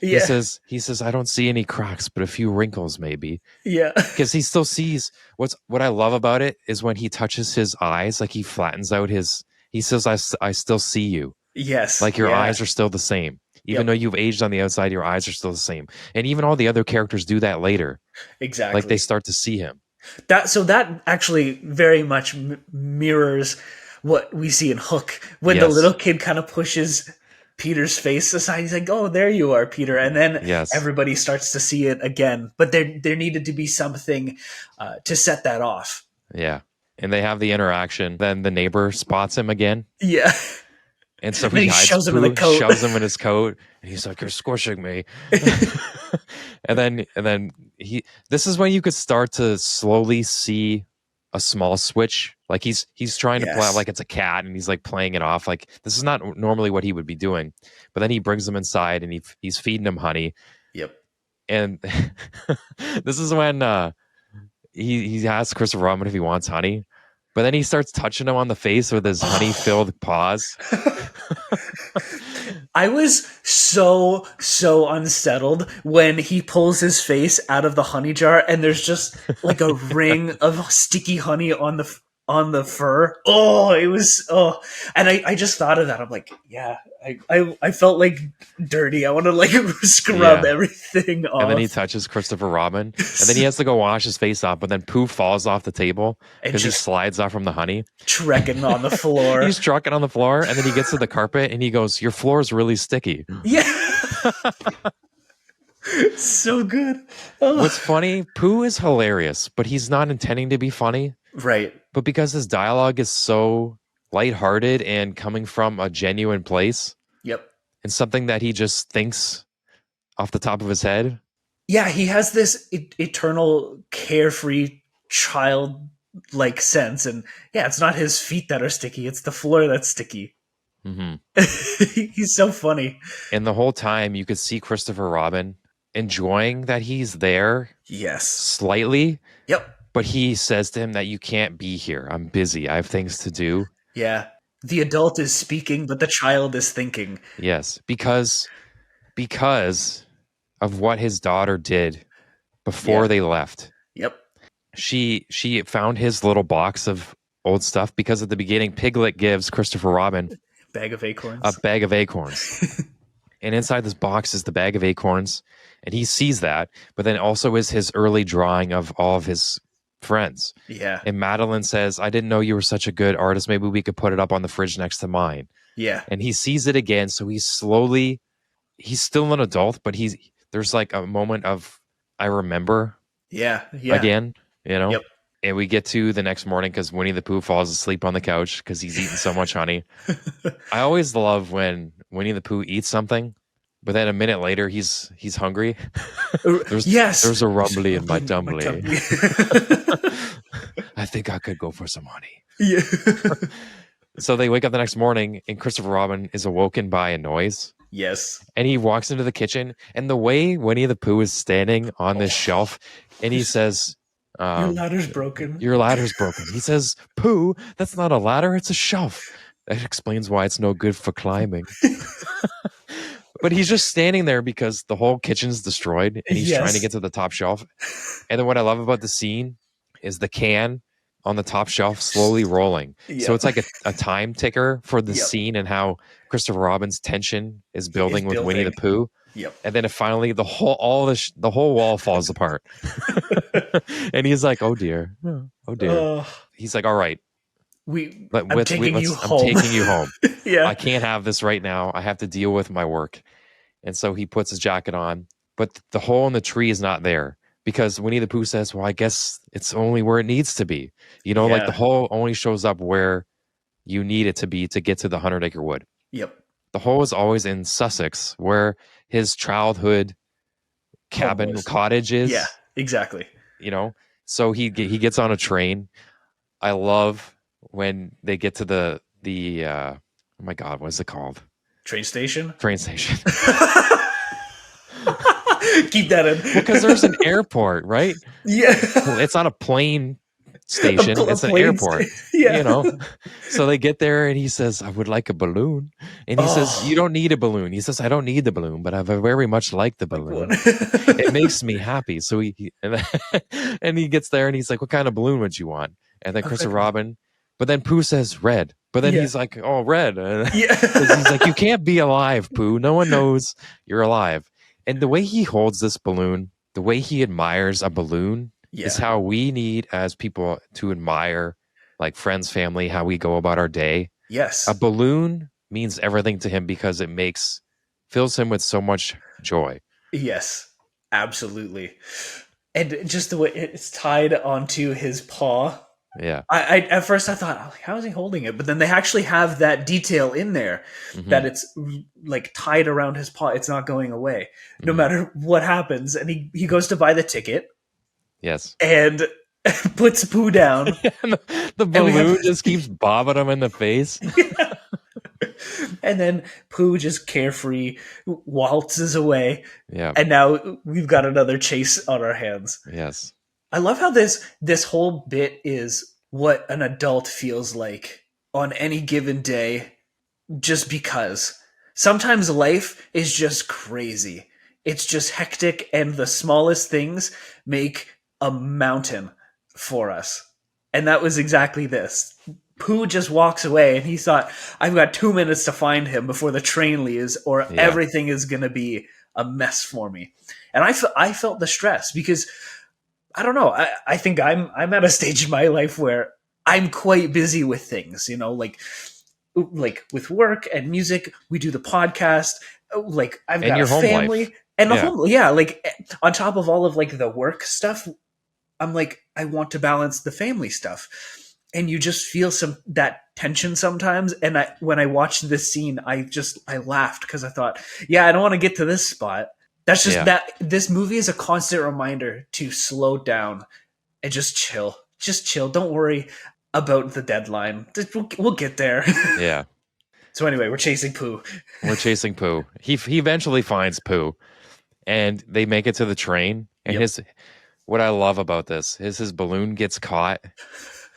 A: Yeah. He says, I don't see any cracks, but a few wrinkles maybe.
B: Yeah.
A: Because he still sees what I love about it is when he touches his eyes, like he flattens out he says, I still see you.
B: Yes.
A: Like your eyes are still the same. Even though you've aged on the outside, your eyes are still the same. And even all the other characters do that later.
B: Exactly.
A: Like they start to see him.
B: That actually very much mirrors what we see in Hook when the little kid kind of pushes Peter's face aside. He's like, oh, there you are, Peter. And then everybody starts to see it again. But there needed to be something to set that off.
A: Yeah. And they have the interaction. Then the neighbor spots him again.
B: Yeah.
A: And so he
B: shoves him in the coat.
A: Shoves him in his coat. And he's like, you're squishing me. and then this is when you could start to slowly see a small switch. Like he's trying to play like it's a cat and he's like playing it off. Like this is not normally what he would be doing. But then he brings him inside and he's feeding him honey.
B: Yep.
A: And this is when he asks Christopher Robin if he wants honey. But then he starts touching him on the face with his honey-filled paws.
B: I was so unsettled when he pulls his face out of the honey jar and there's just like a ring of sticky honey on the fur. And I just thought of that. I'm like, yeah, I felt like dirty. I want to like scrub everything off.
A: And then he touches Christopher Robin, and then he has to go wash his face off. But then Pooh falls off the table because he slides off from the honey,
B: trekking on the floor.
A: He's trucking on the floor, and then he gets to the carpet, and he goes, "Your floor is really sticky."
B: Yeah. So good.
A: What's funny? Pooh is hilarious, but he's not intending to be funny.
B: Right.
A: But because his dialogue is so lighthearted and coming from a genuine place.
B: Yep.
A: And something that he just thinks off the top of his head.
B: Yeah, he has this eternal carefree child-like sense. And yeah, it's not his feet that are sticky. It's the floor that's sticky.
A: Mm-hmm.
B: He's so funny.
A: And the whole time you could see Christopher Robin enjoying that he's there.
B: Yes.
A: Slightly.
B: Yep.
A: But he says to him that you can't be here. I'm busy. I have things to do.
B: Yeah. The adult is speaking, but the child is thinking.
A: Yes. Because of what his daughter did before they left.
B: Yep.
A: She found his little box of old stuff because at the beginning, Piglet gives Christopher Robin
B: a bag of acorns.
A: And inside this box is the bag of acorns. And he sees that, but then also is his early drawing of all of his friends.
B: Yeah.
A: And Madeline says, I didn't know you were such a good artist. Maybe we could put it up on the fridge next to mine.
B: Yeah.
A: And he sees it again. So he's still an adult, but there's like a moment of, I remember.
B: Yeah.
A: Again, you know?
B: Yep.
A: And we get to the next morning because Winnie the Pooh falls asleep on the couch because he's eaten so much honey. I always love when Winnie the Pooh eats something, but then a minute later he's hungry. There's a rumbly in my tumbly. I think I could go for some honey.
B: Yeah.
A: So they wake up the next morning and Christopher Robin is awoken by a noise.
B: Yes.
A: And he walks into the kitchen and the way Winnie the Pooh is standing on this shelf and he says,
B: your ladder's broken.
A: Your ladder's broken. He says, Pooh, that's not a ladder, it's a shelf. That explains why it's no good for climbing. But he's just standing there because the whole kitchen's destroyed and he's trying to get to the top shelf. And then what I love about the scene is the can on the top shelf slowly rolling. So
B: Yep.
A: it's like a time ticker for the
B: Yep.
A: scene and how Christopher Robin's tension is building with Winnie the
B: building.
A: Pooh.
B: Yep.
A: And then finally the whole wall falls apart. And he's like, "Oh dear. Oh dear." He's like, "All right,
B: I'm taking you
A: I'm
B: home.
A: taking you home.
B: Yeah.
A: I can't have this right now. I have to deal with my work." And so he puts his jacket on, but the hole in the tree is not there because Winnie the Pooh says, "Well, I guess it's only where it needs to be." You know, like the hole only shows up where you need it to be to get to the 100-acre wood.
B: Yep.
A: The hole is always in Sussex, where his childhood cottage is.
B: Yeah, exactly.
A: You know, so he gets on a train. I love when they get to the oh my God, what is it called?
B: Train station.
A: Train station.
B: Keep that in.
A: Because there's an airport, right?
B: Yeah.
A: It's not a plane station. It's an airport.
B: Yeah.
A: You know? So they get there and he says, "I would like a balloon." And he says, "You don't need a balloon." He says, "I don't need the balloon, but I very much like the balloon. It makes me happy." So and he gets there and he's like, "What kind of balloon would you want?" And then Christopher Robin, but then Pooh says red. But then he's like, "Oh, red."
B: Yeah.
A: He's like, "You can't be alive, Pooh. No one knows you're alive." And the way he holds this balloon, the way he admires a balloon is how we need as people to admire, like friends, family, how we go about our day.
B: Yes.
A: A balloon means everything to him because it fills him with so much joy.
B: Yes, absolutely. And just the way it's tied onto his paw.
A: Yeah.
B: I at first I thought, how is he holding it? But then they actually have that detail in there that it's like tied around his paw. It's not going away no matter what happens. And he goes to buy the ticket.
A: Yes.
B: And puts Pooh down.
A: The balloon just keeps bobbing him in the face.
B: Yeah. And then Pooh just carefree waltzes away.
A: Yeah.
B: And now we've got another chase on our hands.
A: Yes.
B: I love how this whole bit is what an adult feels like on any given day, just because. Sometimes life is just crazy. It's just hectic, and the smallest things make a mountain for us. And that was exactly this. Pooh just walks away, and he thought, I've got 2 minutes to find him before the train leaves, or everything is going to be a mess for me. And I felt the stress because, I don't know, I think I'm at a stage in my life where I'm quite busy with things, you know, like with work and music. We do the podcast. Like I've got a family and a home. Yeah, like on top of all of like the work stuff, I'm like, I want to balance the family stuff. And you just feel that tension sometimes. And when I watched this scene, I laughed because I thought, I don't want to get to this spot. That's just that this movie is a constant reminder to slow down and just chill. Just chill. Don't worry about the deadline. We'll get there.
A: Yeah.
B: So anyway, we're chasing Pooh.
A: We're chasing Pooh. He eventually finds Pooh, and they make it to the train. And what I love about this is his balloon gets caught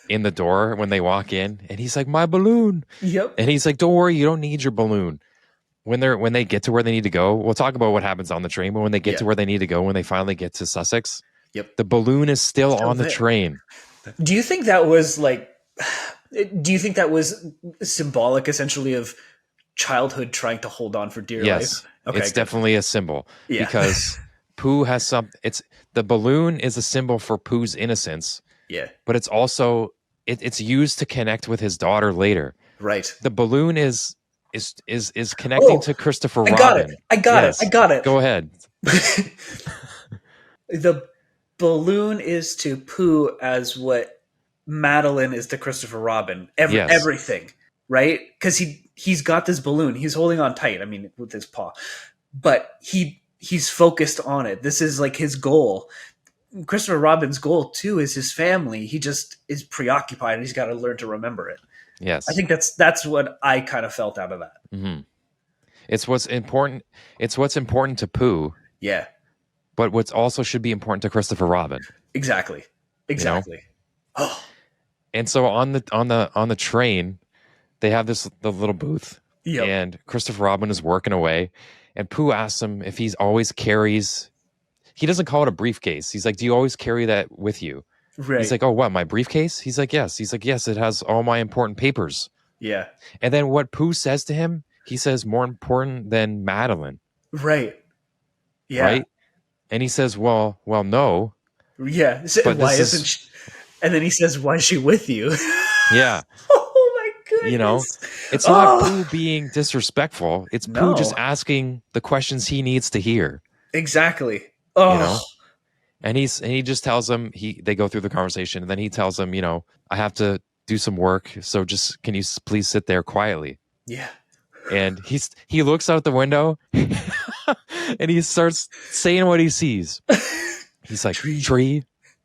A: in the door when they walk in, and he's like, "My balloon."
B: Yep.
A: And he's like, "Don't worry, you don't need your balloon." When they get to where they need to go, we'll talk about what happens on the train. But when they get to where they need to go, when they finally get to Sussex, the balloon is still on the train.
B: Do you think that was like? Do you think that was symbolic, essentially, of childhood trying to hold on for dear life?
A: Yes, it's definitely a symbol because Pooh has the balloon is a symbol for Pooh's innocence.
B: Yeah,
A: but it's also it's used to connect with his daughter later.
B: Right.
A: The balloon is connecting to Christopher Robin.
B: I got it.
A: Go ahead.
B: The balloon is to Pooh as what Madeline is to Christopher Robin. Everything, right? Because he's got this balloon. He's holding on tight. I mean, with his paw, but he's focused on it. This is like his goal. Christopher Robin's goal too is his family. He just is preoccupied, and he's got to learn to remember it.
A: Yes,
B: I think that's what I kind of felt out of that.
A: Mm-hmm. It's what's important. It's what's important to Pooh.
B: Yeah,
A: but what's also should be important to Christopher Robin.
B: Exactly. You know? Oh.
A: And so on the train, they have the little booth, and Christopher Robin is working away, and Pooh asks him if he's always carries. He doesn't call it a briefcase. He's like, "Do you always carry that with you?"
B: Right.
A: He's like, oh, what, my briefcase? He's like, yes. He's like, yes, it has all my important papers.
B: Yeah.
A: And then what Pooh says to him, he says, more important than Madeline.
B: Right. Yeah.
A: Right. And he says, well, no.
B: Yeah. So
A: But
B: why
A: this
B: isn't
A: is,
B: she? And then he says, "Why is she with you?"
A: yeah.
B: Oh my
A: You know,
B: goodness!
A: it's not
B: Oh
A: Pooh being disrespectful. It's Pooh just
B: no,
A: asking the questions he needs to hear,
B: exactly.
A: you
B: Oh
A: know? And he just tells him, they go through the conversation, and then he tells him, I have to do some work, so just can you please sit there quietly?
B: yeah.
A: And he looks out the window and he starts saying what he sees. He's like, tree,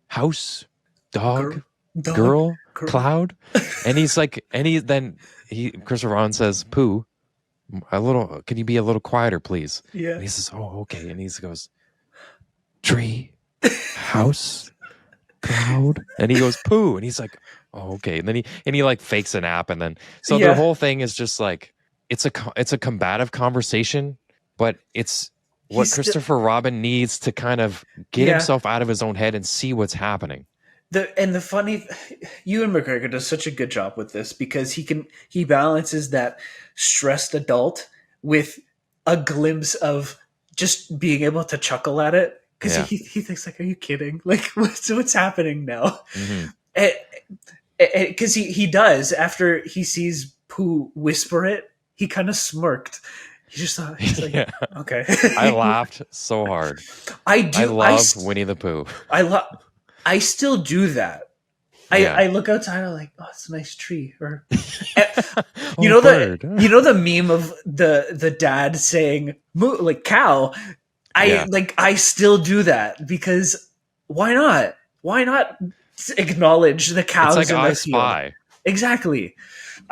A: house, dog,
B: Dog,
A: girl, cloud. And he's like, Christopher Robin says, Pooh, can you be a little quieter, please?
B: Yeah.
A: And he says, oh, okay. And he goes, tree, house, cloud. And he goes, Pooh. And he's like, oh, okay. And then he like fakes a nap. And then, so
B: Yeah.
A: their whole thing is just like, it's a combative conversation, but it's what Christopher Robin needs to kind of get himself out of his own head and see what's happening.
B: The funny, Ewan McGregor does such a good job with this because he balances that stressed adult with a glimpse of just being able to chuckle at it because he thinks like, are you kidding? Like what's happening now? Because he does after he sees Pooh whisper it, he kind of smirked. He just thought, he's like, okay.
A: I laughed so hard.
B: I do.
A: I love Winnie the Pooh.
B: I still do that. I look outside. I'm like, oh, it's a nice tree. Or you know the meme of the dad saying moo, like cow. I still do that because why not? Why not acknowledge the cows?
A: It's like
B: in
A: I
B: the
A: Spy.
B: Field? Exactly.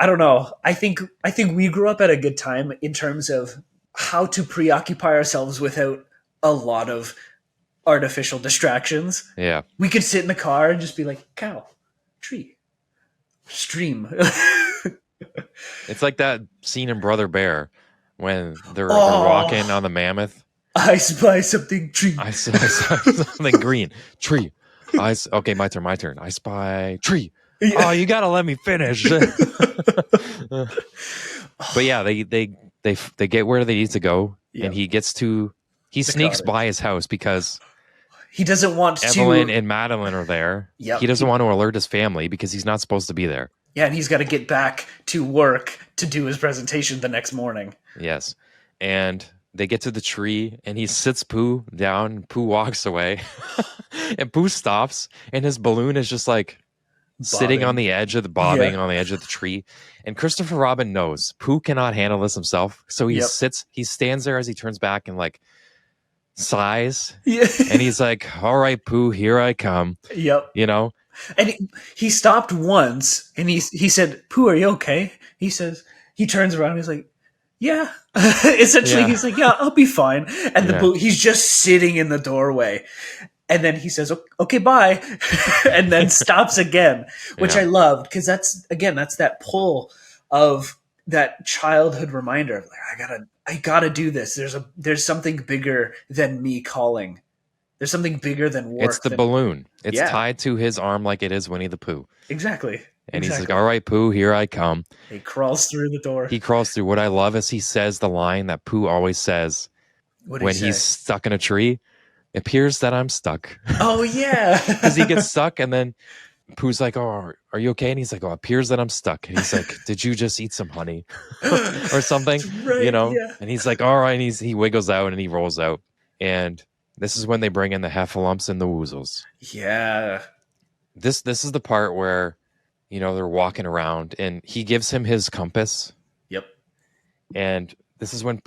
B: I don't know. I think we grew up at a good time in terms of how to preoccupy ourselves without a lot of artificial distractions.
A: Yeah.
B: We could sit in the car and just be like, cow, tree, stream.
A: It's like that scene in Brother Bear when they're walking on the mammoth.
B: I spy something, tree.
A: I spy something green, tree. Okay, my turn. I spy tree. Yeah. Oh, you gotta let me finish. But yeah, they get where they need to go, and he sneaks by his house because
B: he doesn't want
A: Evelyn and Madeline are there. Yep. He doesn't want to alert his family because he's not supposed to be there.
B: Yeah, and he's got to get back to work to do his presentation the next morning.
A: Yes, and they get to the tree, and he sits Pooh down. And Pooh walks away, and Pooh stops, and his balloon is just like sitting on the edge of the on the edge of the tree. And Christopher Robin knows Pooh cannot handle this himself, so he stands there as he turns back and like sighs, and he's like, all right, Pooh, here I come.
B: Yep. And he stopped once, and he said, Pooh, are you okay? He says, he turns around and he's like, yeah. Essentially, he's like, yeah, I'll be fine. And he's just sitting in the doorway. And then he says, okay, bye. And then stops again, which I loved because that's that pull of that childhood reminder of like, I gotta do this. There's something bigger than me calling. There's something bigger than work.
A: It's the balloon. It's tied to his arm like it is Winnie the Pooh.
B: Exactly.
A: And he's like, all right, Pooh, here I come.
B: He crawls through the door.
A: He crawls through. What I love is he says the line that Pooh always says when he's stuck in a tree. It appears that I'm stuck.
B: Oh, yeah.
A: Because he gets stuck, and then Pooh's like, oh, are you okay? And he's like, oh, it appears that I'm stuck. And he's like, did you just eat some honey? Or something,
B: right, Yeah.
A: And he's like, all right. And he wiggles out, and he rolls out. And this is when they bring in the heffalumps and the woozles.
B: Yeah.
A: This is the part where, they're walking around, and he gives him his compass.
B: Yep.
A: And this is when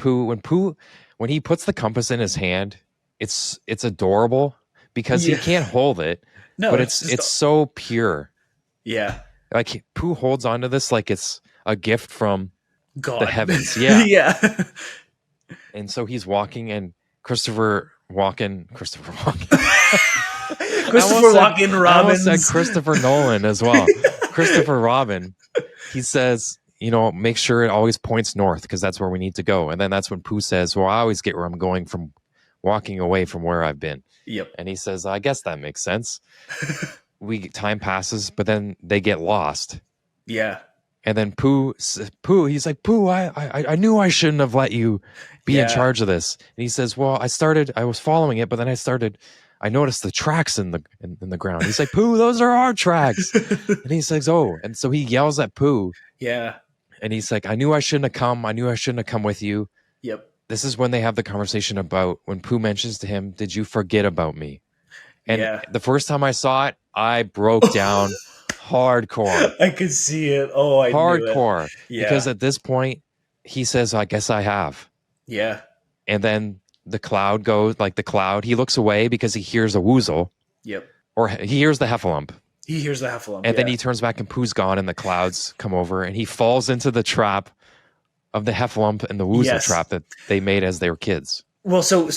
A: he puts the compass in his hand, it's adorable because he can't hold it, but it's so pure.
B: Yeah.
A: Like Pooh holds onto this like it's a gift from
B: God.
A: The heavens. Yeah.
B: Yeah.
A: And so he's walking, and Christopher Walken Robbins. I almost said Christopher Nolan as well. Christopher Robin, he says, make sure it always points north because that's where we need to go. And then that's when Pooh says, well, I always get where I'm going from walking away from where I've been.
B: Yep.
A: And he says, I guess that makes sense. time passes, but then they get lost.
B: Yeah.
A: And then Pooh, he's like, Pooh, I knew I shouldn't have let you be in charge of this. And he says, well, I was following it, but then I noticed the tracks in the ground. He's like, Pooh, those are our tracks. And he says, oh, and so he yells at Pooh.
B: Yeah.
A: And he's like, I knew I shouldn't have come. I knew I shouldn't have come with you.
B: Yep.
A: This is when they have the conversation about when Pooh mentions to him, did you forget about me? And the first time I saw it, I broke down hardcore.
B: I could see it. Oh, I
A: hardcore.
B: Knew it. Yeah.
A: Because at this point, he says, I guess I have.
B: Yeah.
A: And then the cloud goes, he looks away because he hears a woozle.
B: Yep.
A: Or he hears the heffalump.
B: He hears the heffalump.
A: And then he turns back and Pooh's gone and the clouds come over and he falls into the trap of the heffalump and the woozle trap that they made as they were kids.
B: Well, so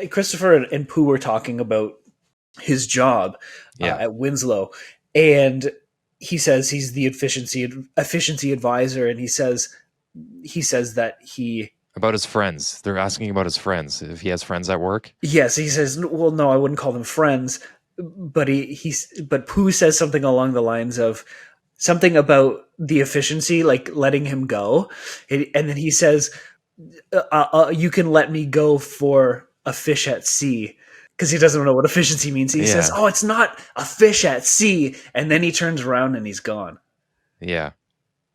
B: Christopher and Pooh were talking about his job at Winslow, and he says he's the efficiency advisor, and he says that he
A: about his friends. They're asking about his friends if he has friends at work.
B: Yes, he says, well, no, I wouldn't call them friends, but but Pooh says something along the lines of something about the efficiency, like letting him go, and then he says, you can let me go for a fish at sea, because he doesn't know what efficiency means. He says, oh, it's not a fish at sea. And then he turns around and he's gone.
A: Yeah.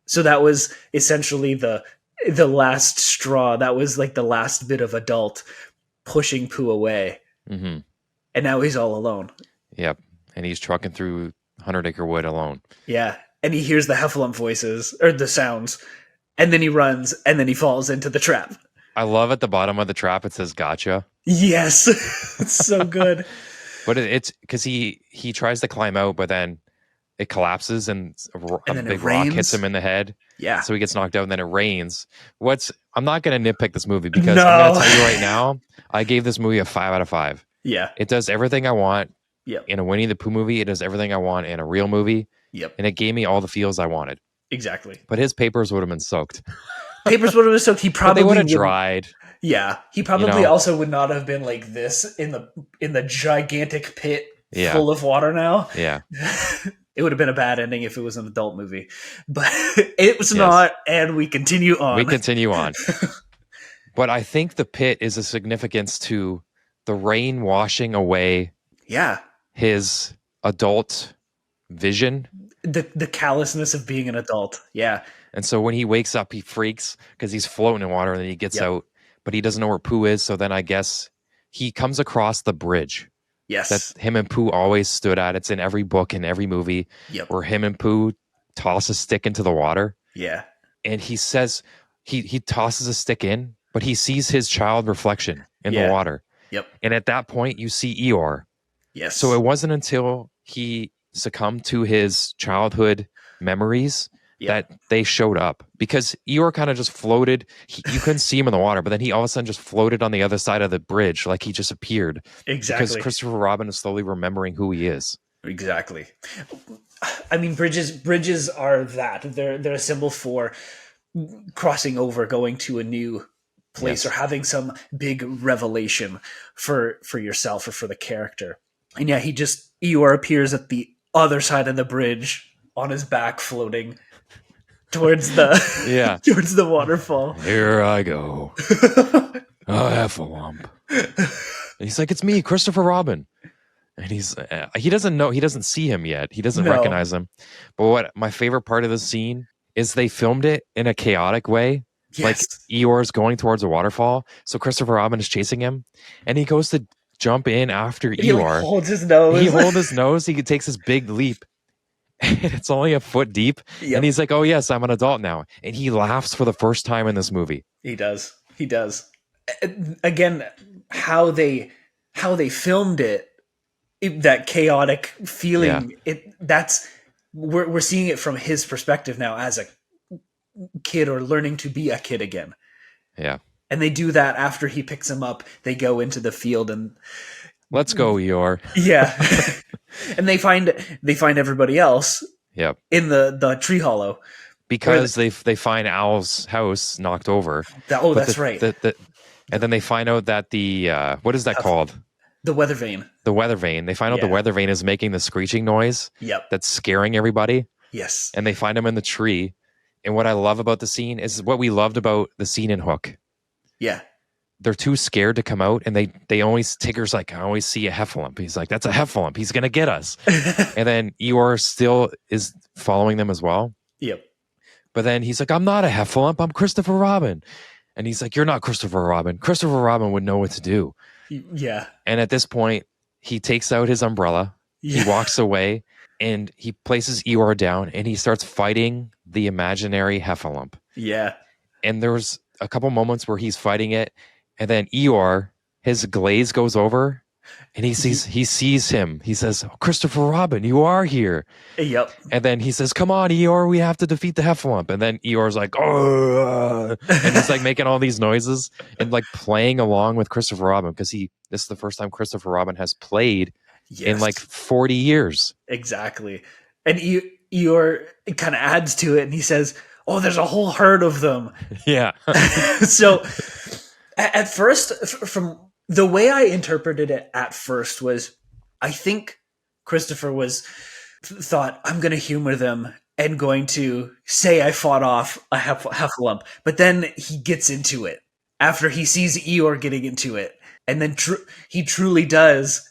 B: So that was essentially the last straw. That was like the last bit of adult pushing Pooh away.
A: Mm-hmm.
B: And now he's all alone.
A: Yep. And he's trucking through 100 Acre Wood alone.
B: Yeah. And he hears the heffalump voices, or the sounds. And then he runs, and then he falls into the trap.
A: I love at the bottom of the trap, it says gotcha.
B: Yes. It's so good.
A: But it's because he tries to climb out, but then it collapses and a big rock hits him in the head.
B: Yeah.
A: So he gets knocked out and then it rains. I'm not going to nitpick this movie because I'm going to tell you right now, I gave this movie a 5 out of 5.
B: Yeah.
A: It does everything I want
B: Yep.
A: in a Winnie the Pooh movie. It does everything I want in a real movie.
B: Yep.
A: And it gave me all the feels I wanted.
B: Exactly.
A: But his papers would have been soaked.
B: Papers would have been soaked. He probably
A: would have dried.
B: Yeah. He probably also would not have been like this in the gigantic pit full of water now.
A: Yeah.
B: It would have been a bad ending if it was an adult movie. But it was not, and we continue on.
A: But I think the pit is a significance to the rain washing away his adult vision.
B: The callousness of being an adult. Yeah.
A: And so when he wakes up, he freaks because he's floating in water and then he gets out, but he doesn't know where Pooh is. So then I guess he comes across the bridge.
B: Yes.
A: That him and Pooh always stood at. It's in every book and every movie where him and Pooh toss a stick into the water.
B: Yeah.
A: And he says he tosses a stick in, but he sees his child reflection in the water.
B: Yep.
A: And at that point, you see Eeyore.
B: Yes.
A: So it wasn't until he succumbed to his childhood memories that they showed up, because Eeyore kind of just floated. You couldn't see him in the water, but then he all of a sudden just floated on the other side of the bridge, like he just appeared.
B: Exactly.
A: Because Christopher Robin is slowly remembering who he is.
B: Exactly. I mean, bridges are that. They're a symbol for crossing over, going to a new place, or having some big revelation for yourself or for the character. And yeah, Eeyore appears at the other side of the bridge on his back, floating towards the towards the waterfall.
A: Here I go. A heffalump. He's like, it's me, Christopher Robin. And he doesn't know, he doesn't see him yet. He doesn't recognize him. But what my favorite part of the scene is they filmed it in a chaotic way.
B: Yes.
A: Like Eeyore's going towards a waterfall. So Christopher Robin is chasing him and he goes to jump in after Eeyore.
B: He holds his nose.
A: He holds his nose. He takes this big leap. And it's only a foot deep. Yep. And he's like, oh, yes, I'm an adult now. And he laughs for the first time in this movie.
B: He does. Again, how they filmed it, that chaotic feeling, we're seeing it from his perspective now as a kid, or learning to be a kid again.
A: Yeah.
B: And they do that after he picks him up. They go into the field and
A: let's go, Eeyore.
B: Yeah. And they find everybody else in the tree hollow.
A: Because they find Owl's house knocked over.
B: That's right.
A: And then they find out that the what is that called?
B: The weather vane.
A: The weather vane. They find out the
B: Yeah.
A: weather vane is making the screeching noise
B: Yep.
A: that's scaring everybody.
B: Yes.
A: And they find him in the tree. And what I love about the scene is what we loved about the scene in Hook.
B: Yeah.
A: They're too scared to come out, and they always, Tigger's like, I always see a heffalump. He's like, that's a heffalump. He's gonna get us. And then Eeyore still is following them as well.
B: Yep.
A: But then he's like, I'm not a heffalump. I'm Christopher Robin. And he's like, you're not Christopher Robin. Christopher Robin would know what to do.
B: Yeah.
A: And at this point, he takes out his umbrella.
B: Yeah.
A: He walks away, and he places Eeyore down, and he starts fighting the imaginary heffalump.
B: Yeah.
A: And there's a couple moments where he's fighting it, and then Eeyore, his glaze goes over, and he sees him. He says, oh, Christopher Robin, you are here.
B: Yep.
A: And then he says, come on, Eeyore, we have to defeat the heffalump. And then Eeyore's like, oh, and he's like making all these noises and like playing along with Christopher Robin, because this is the first time Christopher Robin has played in like 40 years.
B: Exactly. And Eeyore kind of adds to it, and he says, oh, there's a whole herd of them.
A: Yeah.
B: So at first, from the way I interpreted it at first was, I think Christopher thought, I'm going to humor them and going to say I fought off a heffalump. But then he gets into it after he sees Eeyore getting into it. And then he truly does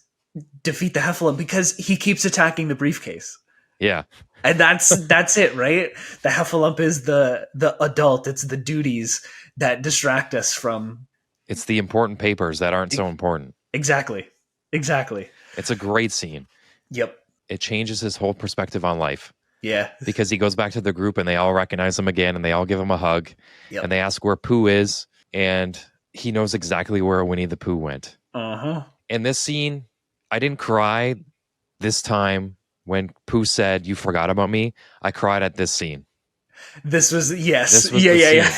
B: defeat the heffalump because he keeps attacking the briefcase.
A: Yeah.
B: And that's it, right? The heffalump is the adult. It's the duties that distract us from.
A: It's the important papers that aren't so important.
B: Exactly.
A: It's a great scene.
B: Yep.
A: It changes his whole perspective on life.
B: Yeah.
A: Because he goes back to the group and they all recognize him again and they all give him a hug.
B: Yep.
A: And they ask where Pooh is, and he knows exactly where Winnie the Pooh went.
B: Uh-huh.
A: In this scene, I didn't cry this time when Pooh said, you forgot about me. I cried at this scene.
B: This was, yes.
A: This was
B: yeah.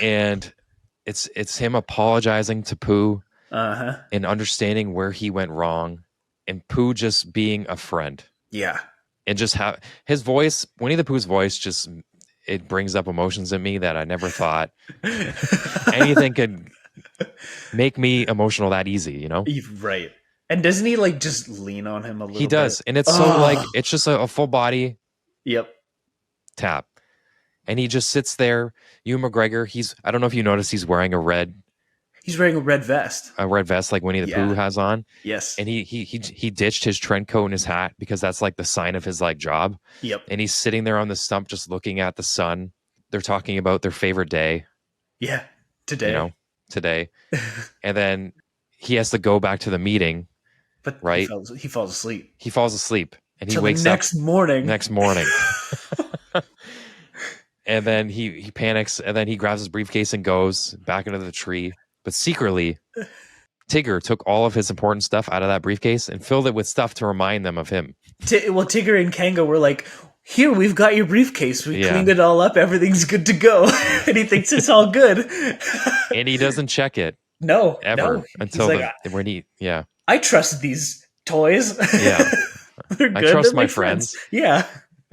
A: And it's him apologizing to Pooh
B: Uh-huh.
A: and understanding where he went wrong, and Pooh just being a friend.
B: Yeah.
A: And just have his voice, Winnie the Pooh's voice, just it brings up emotions in me that I never thought anything could make me emotional that easy, you know?
B: Right. And doesn't he like just lean on him a little bit?
A: He does. And it's so like, it's just a full body tap. And he just sits there. Ewan McGregor, I don't know if you noticed, he's wearing a red vest. A red vest like Winnie the Pooh has on.
B: Yes.
A: And he ditched his trench coat and his hat because that's like the sign of his like job.
B: Yep.
A: And he's sitting there on the stump just looking at the sun. They're talking about their favorite day.
B: Yeah. Today.
A: You know, today. And then he has to go back to the meeting.
B: But
A: right?
B: He falls asleep.
A: He falls asleep. And he
B: Till
A: wakes
B: the
A: up
B: next morning.
A: And then he panics, and then he grabs his briefcase and goes back into the tree. But secretly, Tigger took all of his important stuff out of that briefcase and filled it with stuff to remind them of him.
B: Well, Tigger and Kanga were like, here, we've got your briefcase. We cleaned it all up. Everything's good to go. And he thinks it's all good.
A: And he doesn't check it.
B: No.
A: Ever.
B: No.
A: Until
B: I trust these toys.
A: Yeah.
B: They're good.
A: I trust my friends.
B: Yeah.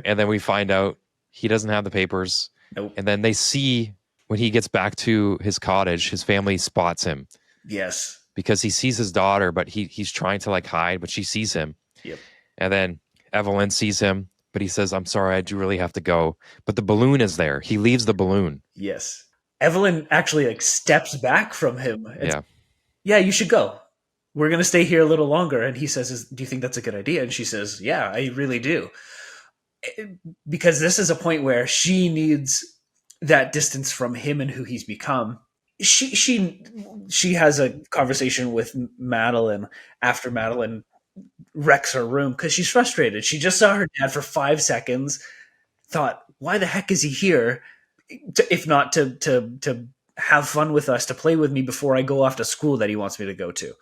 A: And then we find out he doesn't have the papers.
B: Nope.
A: And then they see when he gets back to his cottage, his family spots him.
B: Yes.
A: Because he sees his daughter, but he's trying to like hide, but she sees him.
B: Yep.
A: And then Evelyn sees him, but he says, I'm sorry, I do really have to go. But the balloon is there. He leaves the balloon.
B: Yes. Evelyn actually like steps back from him.
A: Yeah,
B: you should go. We're going to stay here a little longer. And he says, do you think that's a good idea? And she says, yeah, I really do. Because this is a point where she needs that distance from him and who he's become. She has a conversation with Madeline after Madeline wrecks her room because she's frustrated. She just saw her dad for 5 seconds, thought, why the heck is he here? If not to have fun with us, to play with me before I go off to school that he wants me to go to.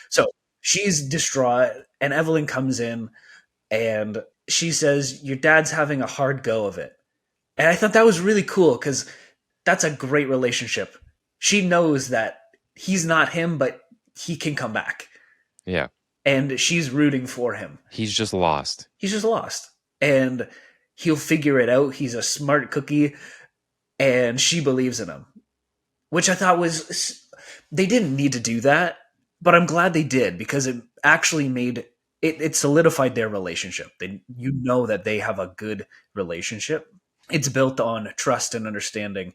B: So she's distraught, and Evelyn comes in and she says, your dad's having a hard go of it. And I thought that was really cool because that's a great relationship. She knows that he's not him, but he can come back.
A: Yeah.
B: And she's rooting for him.
A: He's just lost.
B: And he'll figure it out. He's a smart cookie. And she believes in him. Which I thought was... They didn't need to do that. but I'm glad they did because it actually made it solidified their relationship. You know that they have a good relationship. It's built on trust and understanding.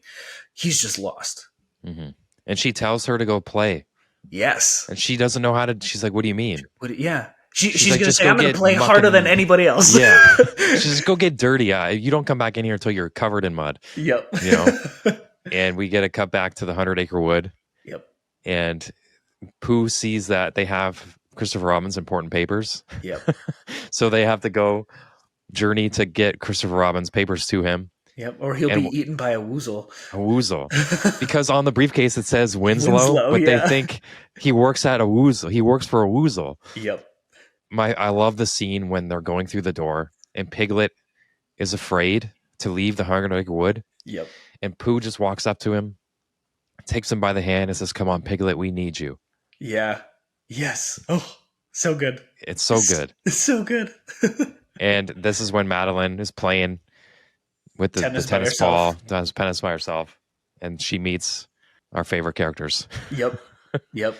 B: He's just lost.
A: Hmm. And she tells her to go play,
B: Yes.
A: and she doesn't know how to. She's like, "What do you mean?"
B: Yeah.
A: She's
B: She's
A: like,
B: going to
A: "Just
B: say,
A: go
B: I'm going to
A: get
B: play harder than
A: mucking."
B: anybody else.
A: Yeah, she's just go get dirty. You don't come back in here until you're covered in mud.
B: Yep.
A: You know. And we get a cut back to the 100-acre wood.
B: Yep.
A: And Pooh sees that they have Christopher Robin's important papers.
B: Yep.
A: So they have to go journey to get Christopher Robin's papers to him.
B: Yep. Or he'll be eaten by a woozle.
A: A woozle. Because on the briefcase it says Winslow, but
B: yeah.
A: they think he works at a woozle. He works for a woozle.
B: Yep.
A: I love the scene when they're going through the door and Piglet is afraid to leave the 100-acre wood.
B: Yep.
A: And Pooh just walks up to him, takes him by the hand and says, "Come on, Piglet, we need you."
B: Yeah. Yes. Oh, so good.
A: It's so good.
B: It's so good.
A: And this is when Madeline is playing with the tennis ball, does tennis by herself, and she meets our favorite characters.
B: Yep. Yep.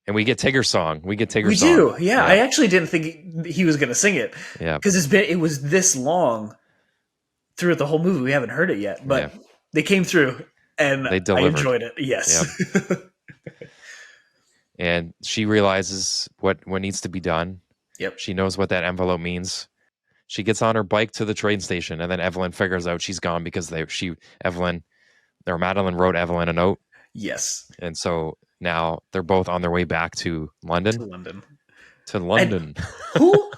A: And we get Tigger's song. We do.
B: Yeah. I actually didn't think he was going to sing it.
A: Yeah.
B: Because it was this long throughout the whole movie. We haven't heard it yet, but they came through and I enjoyed it. Yes.
A: Yep. And she realizes what needs to be done.
B: Yep.
A: She knows what that envelope means. She gets on her bike to the train station, and then Evelyn figures out she's gone because Madeline wrote Evelyn a note.
B: Yes.
A: And so now they're both on their way back to London. To London.
B: who?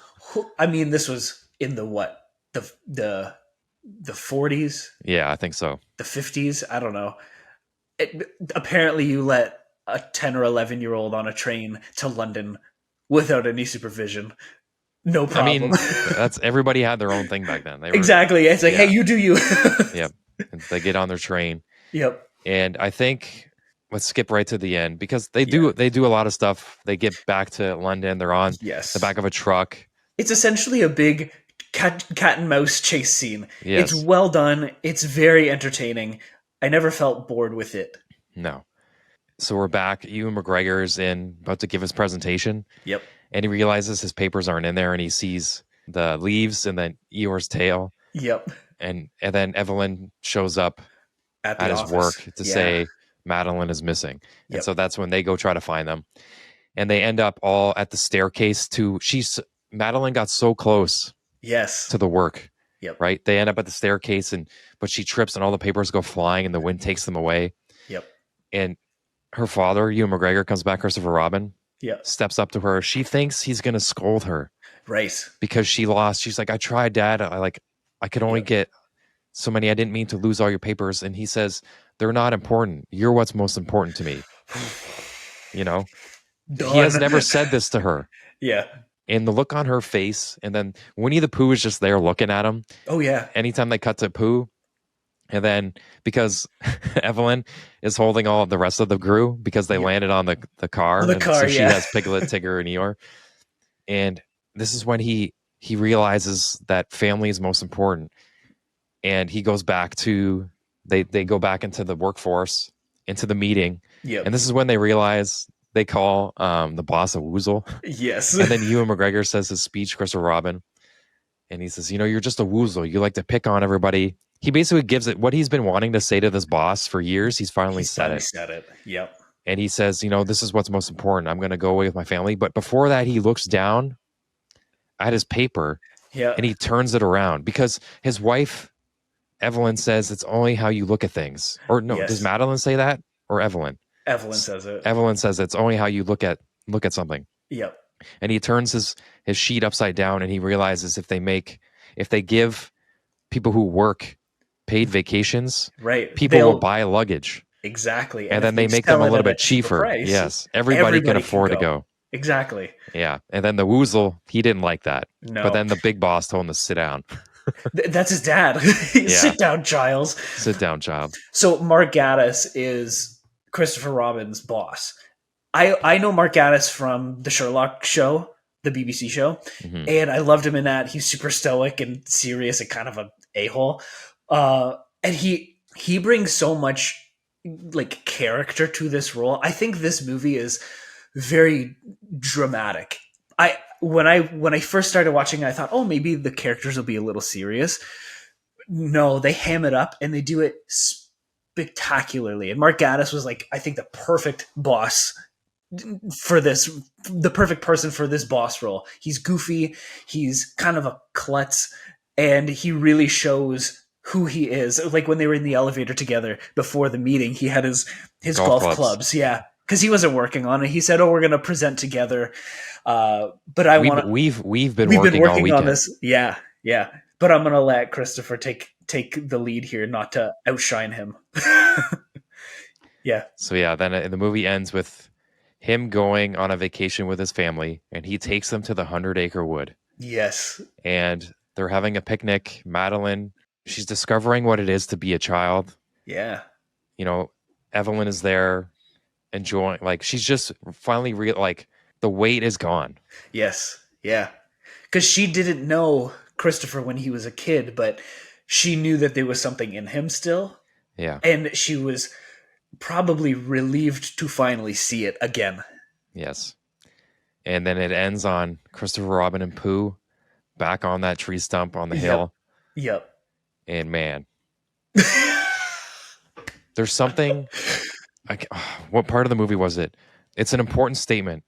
B: I mean, this was in the what? The 40s?
A: Yeah, I think so.
B: The 50s? I don't know. Apparently, you let a 10 or 11-year-old on a train to London without any supervision. No problem.
A: I mean, that's everybody had their own thing back then.
B: Exactly. It's like, hey, you do you.
A: Yep. And they get on their train.
B: Yep.
A: And I think let's skip right to the end because they do a lot of stuff. They get back to London. They're on the back of a truck.
B: It's essentially a big cat and mouse chase scene.
A: Yes.
B: It's well done. It's very entertaining. I never felt bored with it.
A: No. So we're back. Ewan McGregor is about to give his presentation.
B: Yep.
A: And he realizes his papers aren't in there, and he sees the leaves and then Eeyore's tail.
B: Yep.
A: And then Evelyn shows up at his work to say Madeline is missing.
B: Yep.
A: And so that's when they go try to find them. And they end up all at the staircase Madeline got so close to the work.
B: Yep.
A: Right? They end up at the staircase but she trips and all the papers go flying and the wind takes them away.
B: Yep.
A: And her father, Ewan McGregor, comes back, Christopher Robin.
B: Yep.
A: Steps up to her. She thinks he's going to scold her.
B: Right. Because
A: she lost. She's like, "I tried, Dad. I could only get so many. I didn't mean to lose all your papers." And he says, "They're not important. You're what's most important to me." You know?
B: Done.
A: He has never said this to her.
B: Yeah.
A: And the look on her face, and then Winnie the Pooh is just there looking at him.
B: Oh, yeah.
A: Anytime they cut to Pooh. And then because Evelyn is holding all of the rest of the crew because they landed on the car. So she has Piglet, Tigger, and Eeyore. And this is when he realizes that family is most important. And he goes back to, they go back into the workforce, into the meeting.
B: Yep.
A: And this is when they realize they call the boss a woozle.
B: Yes.
A: And then Ewan McGregor says his speech, Christopher Robin. And he says, "You're just a woozle. You like to pick on everybody." He basically gives it what he's been wanting to say to this boss for years. He's finally said it.
B: Yep.
A: And he says, "This is what's most important. I'm going to go away with my family." But before that, he looks down at his paper and he turns it around because his wife, Evelyn, says it's only how you look at things. Or no, does Madeline say that or Evelyn?
B: Evelyn says it.
A: Evelyn says it's only how you look at something.
B: Yep.
A: And he turns his sheet upside down and he realizes if they give people who work paid vacations,
B: right,
A: people will buy luggage.
B: Exactly.
A: And then they make them a little bit cheaper. Yes. Everybody can afford to go.
B: Exactly.
A: Yeah. And then the woozle, he didn't like that.
B: No.
A: But then the big boss told him to sit down.
B: That's his dad. Sit down, Giles.
A: Sit down, child.
B: So Mark Gatiss is Christopher Robin's boss. I know Mark Gatiss from the Sherlock show, the BBC show, and I loved him in that. He's super stoic and serious and kind of a a-hole. And he brings so much like character to this role. I think this movie is very dramatic. When I first started watching, I thought, oh, maybe the characters will be a little serious. No, they ham it up and they do it spectacularly. And Mark Gatiss was like, I think the perfect boss for this, the perfect person for this boss role. He's goofy, he's kind of a klutz, and he really shows who he is. Like when they were in the elevator together before the meeting, he had his golf clubs. Yeah, because he wasn't working on it. He said, "Oh, we're going to present together." But
A: we've been working all weekend
B: on this. Yeah, yeah. But I'm going to let Christopher take the lead here, not to outshine him. Yeah.
A: So yeah, then the movie ends with him going on a vacation with his family, and he takes them to the 100-acre wood.
B: Yes.
A: And they're having a picnic. Madeline, she's discovering what it is to be a child.
B: Yeah.
A: You know, Evelyn is there enjoying, like, she's just finally like, the weight is gone.
B: Yes. Yeah. Because she didn't know Christopher when he was a kid, but she knew that there was something in him still.
A: Yeah.
B: And she was probably relieved to finally see it again.
A: Yes. And then it ends on Christopher Robin and Pooh back on that tree stump on the hill.
B: Yep.
A: And man, there's something. What part of the movie was it? It's an important statement.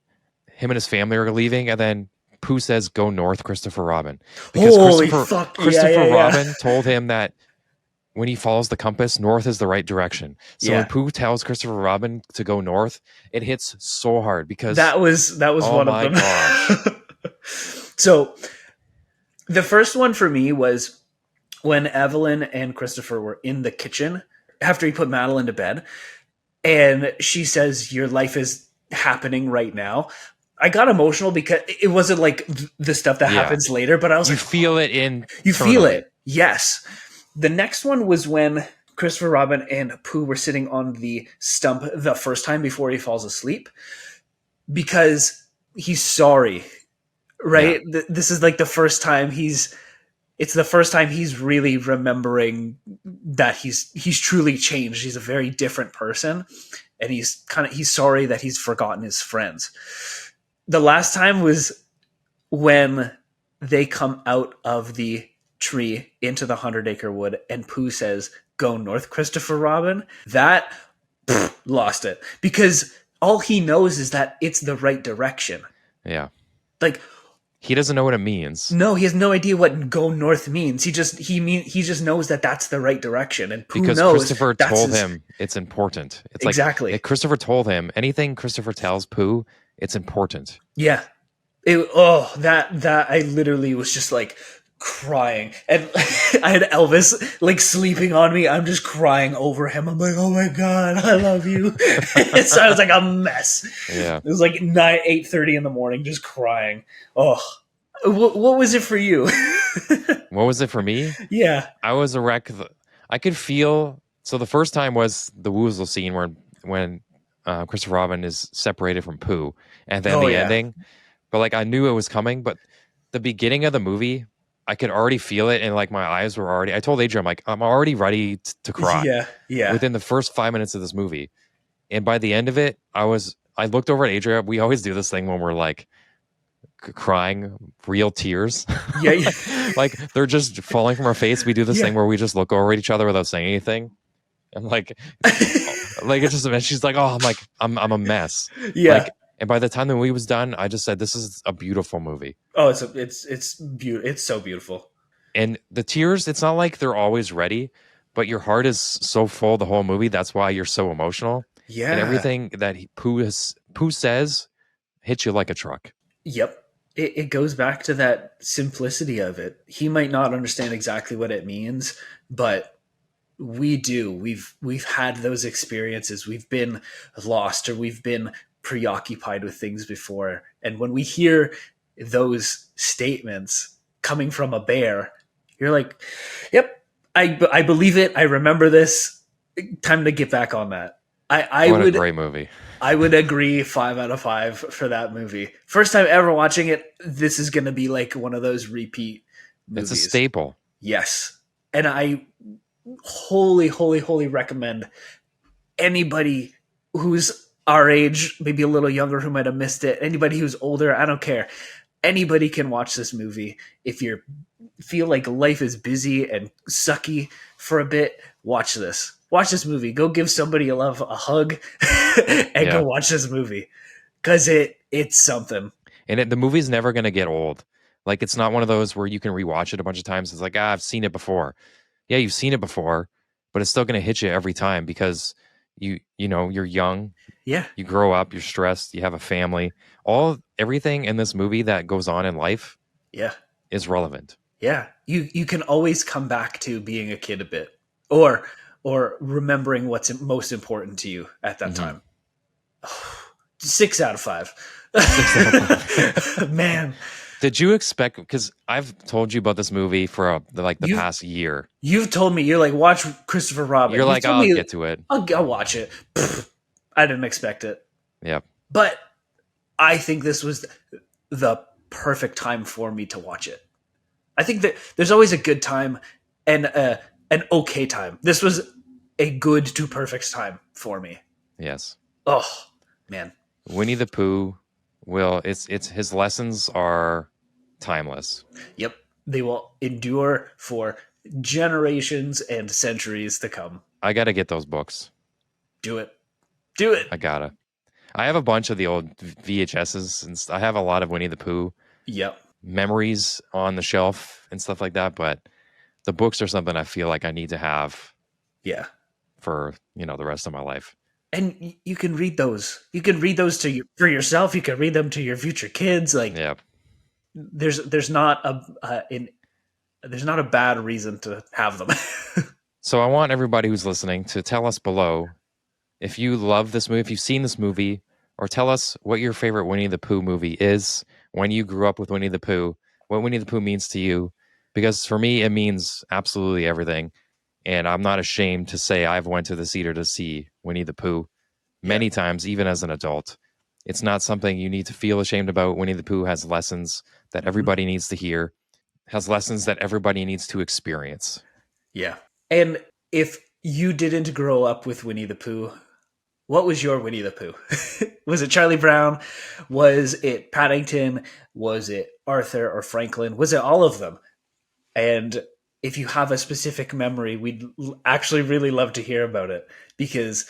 A: Him and his family are leaving, and then Pooh says, "Go north, Christopher Robin," because Christopher Robin told him that when he follows the compass, north is the right direction. So when Pooh tells Christopher Robin to go north, it hits so hard because
B: that was one of them. Gosh. So the first one for me was when Evelyn and Christopher were in the kitchen after he put Madeline to bed, and she says, "Your life is happening right now." I got emotional because it wasn't like the stuff that happens later, but I was
A: you feel it in.
B: You feel it. Yes. The next one was when Christopher Robin and Pooh were sitting on the stump the first time before he falls asleep, because he's sorry, right? Yeah. This is like the first time it's the first time he's really remembering that he's truly changed. He's a very different person, and he's sorry that he's forgotten his friends. The last time was when they come out of the tree into the 100-acre wood and Pooh says, "Go north, Christopher Robin." That lost it, because all he knows is that it's the right direction.
A: Yeah.
B: Like,
A: he doesn't know what it means.
B: No, he has no idea what "go north" means. He just knows that that's the right direction, and Pooh
A: because
B: knows
A: Christopher told him it's important. It's
B: exactly.
A: Like Christopher told him anything Christopher tells Pooh, it's important.
B: Yeah. That I literally was just like crying, and I had Elvis like sleeping on me. I'm just crying over him. I'm like, "Oh my God, I love you." So I was like a mess.
A: Yeah.
B: It was like 8:30 in the morning, just crying. Oh, what was it for you?
A: What was it for me?
B: Yeah.
A: I was a wreck. I could feel. So the first time was the Woozle scene when Christopher Robin is separated from Pooh, and then the ending. But like I knew it was coming, but the beginning of the movie, I could already feel it, and like my eyes were already. I told Adrian, I'm like, I'm already ready to cry.
B: Yeah.
A: Within the first 5 minutes of this movie, and by the end of it, I looked over at Adrian. We always do this thing when we're like crying, real tears.
B: Yeah.
A: like they're just falling from our face. We do this thing where we just look over at each other without saying anything, and like it's just a mess. She's like, "Oh, I'm a mess."
B: Yeah.
A: And by the time the movie was done, I just said, "This is a beautiful movie."
B: Oh, it's beautiful. It's so beautiful.
A: And the tears, it's not like they're always ready, but your heart is so full the whole movie. That's why you're so emotional.
B: Yeah.
A: And everything that Pooh says hits you like a truck.
B: Yep. It goes back to that simplicity of it. He might not understand exactly what it means, but we do. We've had those experiences. We've been lost, or we've been preoccupied with things before, and when we hear those statements coming from a bear, you're like, "Yep, I believe it. I remember this. Time to get back on that."
A: What a great movie.
B: I would agree 5 out of 5 for that movie. First time ever watching it. This is going to be like one of those repeat movies.
A: It's a staple.
B: Yes, and I wholly recommend anybody who's our age, maybe a little younger, who might have missed it. Anybody who's older, I don't care. Anybody can watch this movie. If you feel like life is busy and sucky for a bit, watch this. Watch this movie. Go give somebody you love a hug and go watch this movie, because it's something.
A: And the movie's never going to get old. Like, it's not one of those where you can rewatch it a bunch of times. It's like, I've seen it before. Yeah, you've seen it before, but it's still going to hit you every time because you know, you're young.
B: Yeah.
A: You grow up, you're stressed, you have a family. Everything in this movie that goes on in life is relevant.
B: Yeah. You can always come back to being a kid a bit, or remembering what's most important to you at that time. 6 out of 5.
A: 6 out of 5.
B: Man.
A: Did you expect, because I've told you about this movie for the past year.
B: You've told me, you're like, watch Christopher Robin.
A: You're like, I'll get to it.
B: I'll watch it. Pfft, I didn't expect it.
A: Yeah.
B: But I think this was the perfect time for me to watch it. I think that there's always a good time and an okay time. This was a good to perfect time for me.
A: Yes.
B: Oh, man.
A: Winnie the Pooh it's his lessons are timeless.
B: Yep. They will endure for generations and centuries to come.
A: I got to get those books.
B: Do it. Do it.
A: I gotta. I have a bunch of the old VHSs, and I have a lot of Winnie the Pooh memories on the shelf and stuff like that, but the books are something I feel like I need to have for, the rest of my life.
B: And you can read those. You can read those for yourself. You can read them to your future kids. Like, there's not a bad reason to have them.
A: So I want everybody who's listening to tell us below if you love this movie, if you've seen this movie, or tell us what your favorite Winnie the Pooh movie is, when you grew up with Winnie the Pooh, what Winnie the Pooh means to you. Because for me, it means absolutely everything. And I'm not ashamed to say I've went to the theater to see Winnie the Pooh many times, even as an adult. It's not something you need to feel ashamed about. Winnie the Pooh has lessons that everybody needs to hear, has lessons that everybody needs to experience.
B: Yeah. And if you didn't grow up with Winnie the Pooh, what was your Winnie the Pooh? Was it Charlie Brown? Was it Paddington? Was it Arthur or Franklin? Was it all of them? And if you have a specific memory, we'd actually really love to hear about it, because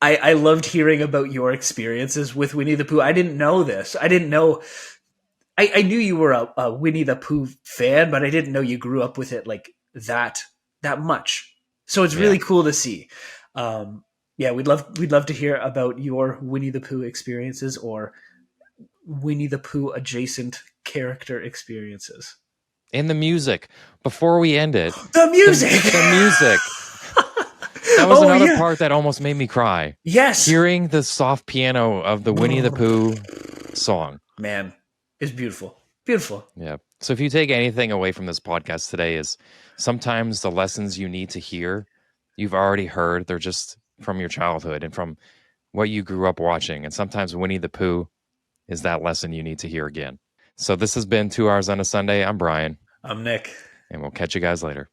B: I loved hearing about your experiences with Winnie the Pooh. I didn't know this. I didn't know. I knew you were a Winnie the Pooh fan, but I didn't know you grew up with it like that much. So it's really cool to see. We'd love to hear about your Winnie the Pooh experiences or Winnie the Pooh adjacent character experiences.
A: And the music. Before we end it.
B: The music!
A: The music. That was another part that almost made me cry.
B: Yes.
A: Hearing the soft piano of the Winnie the Pooh song.
B: Man, it's beautiful. Beautiful.
A: Yeah. So if you take anything away from this podcast today, is sometimes the lessons you need to hear, you've already heard. They're just from your childhood and from what you grew up watching. And sometimes Winnie the Pooh is that lesson you need to hear again. So this has been 2 Hours on a Sunday. I'm Brian.
B: I'm Nick.
A: And we'll catch you guys later.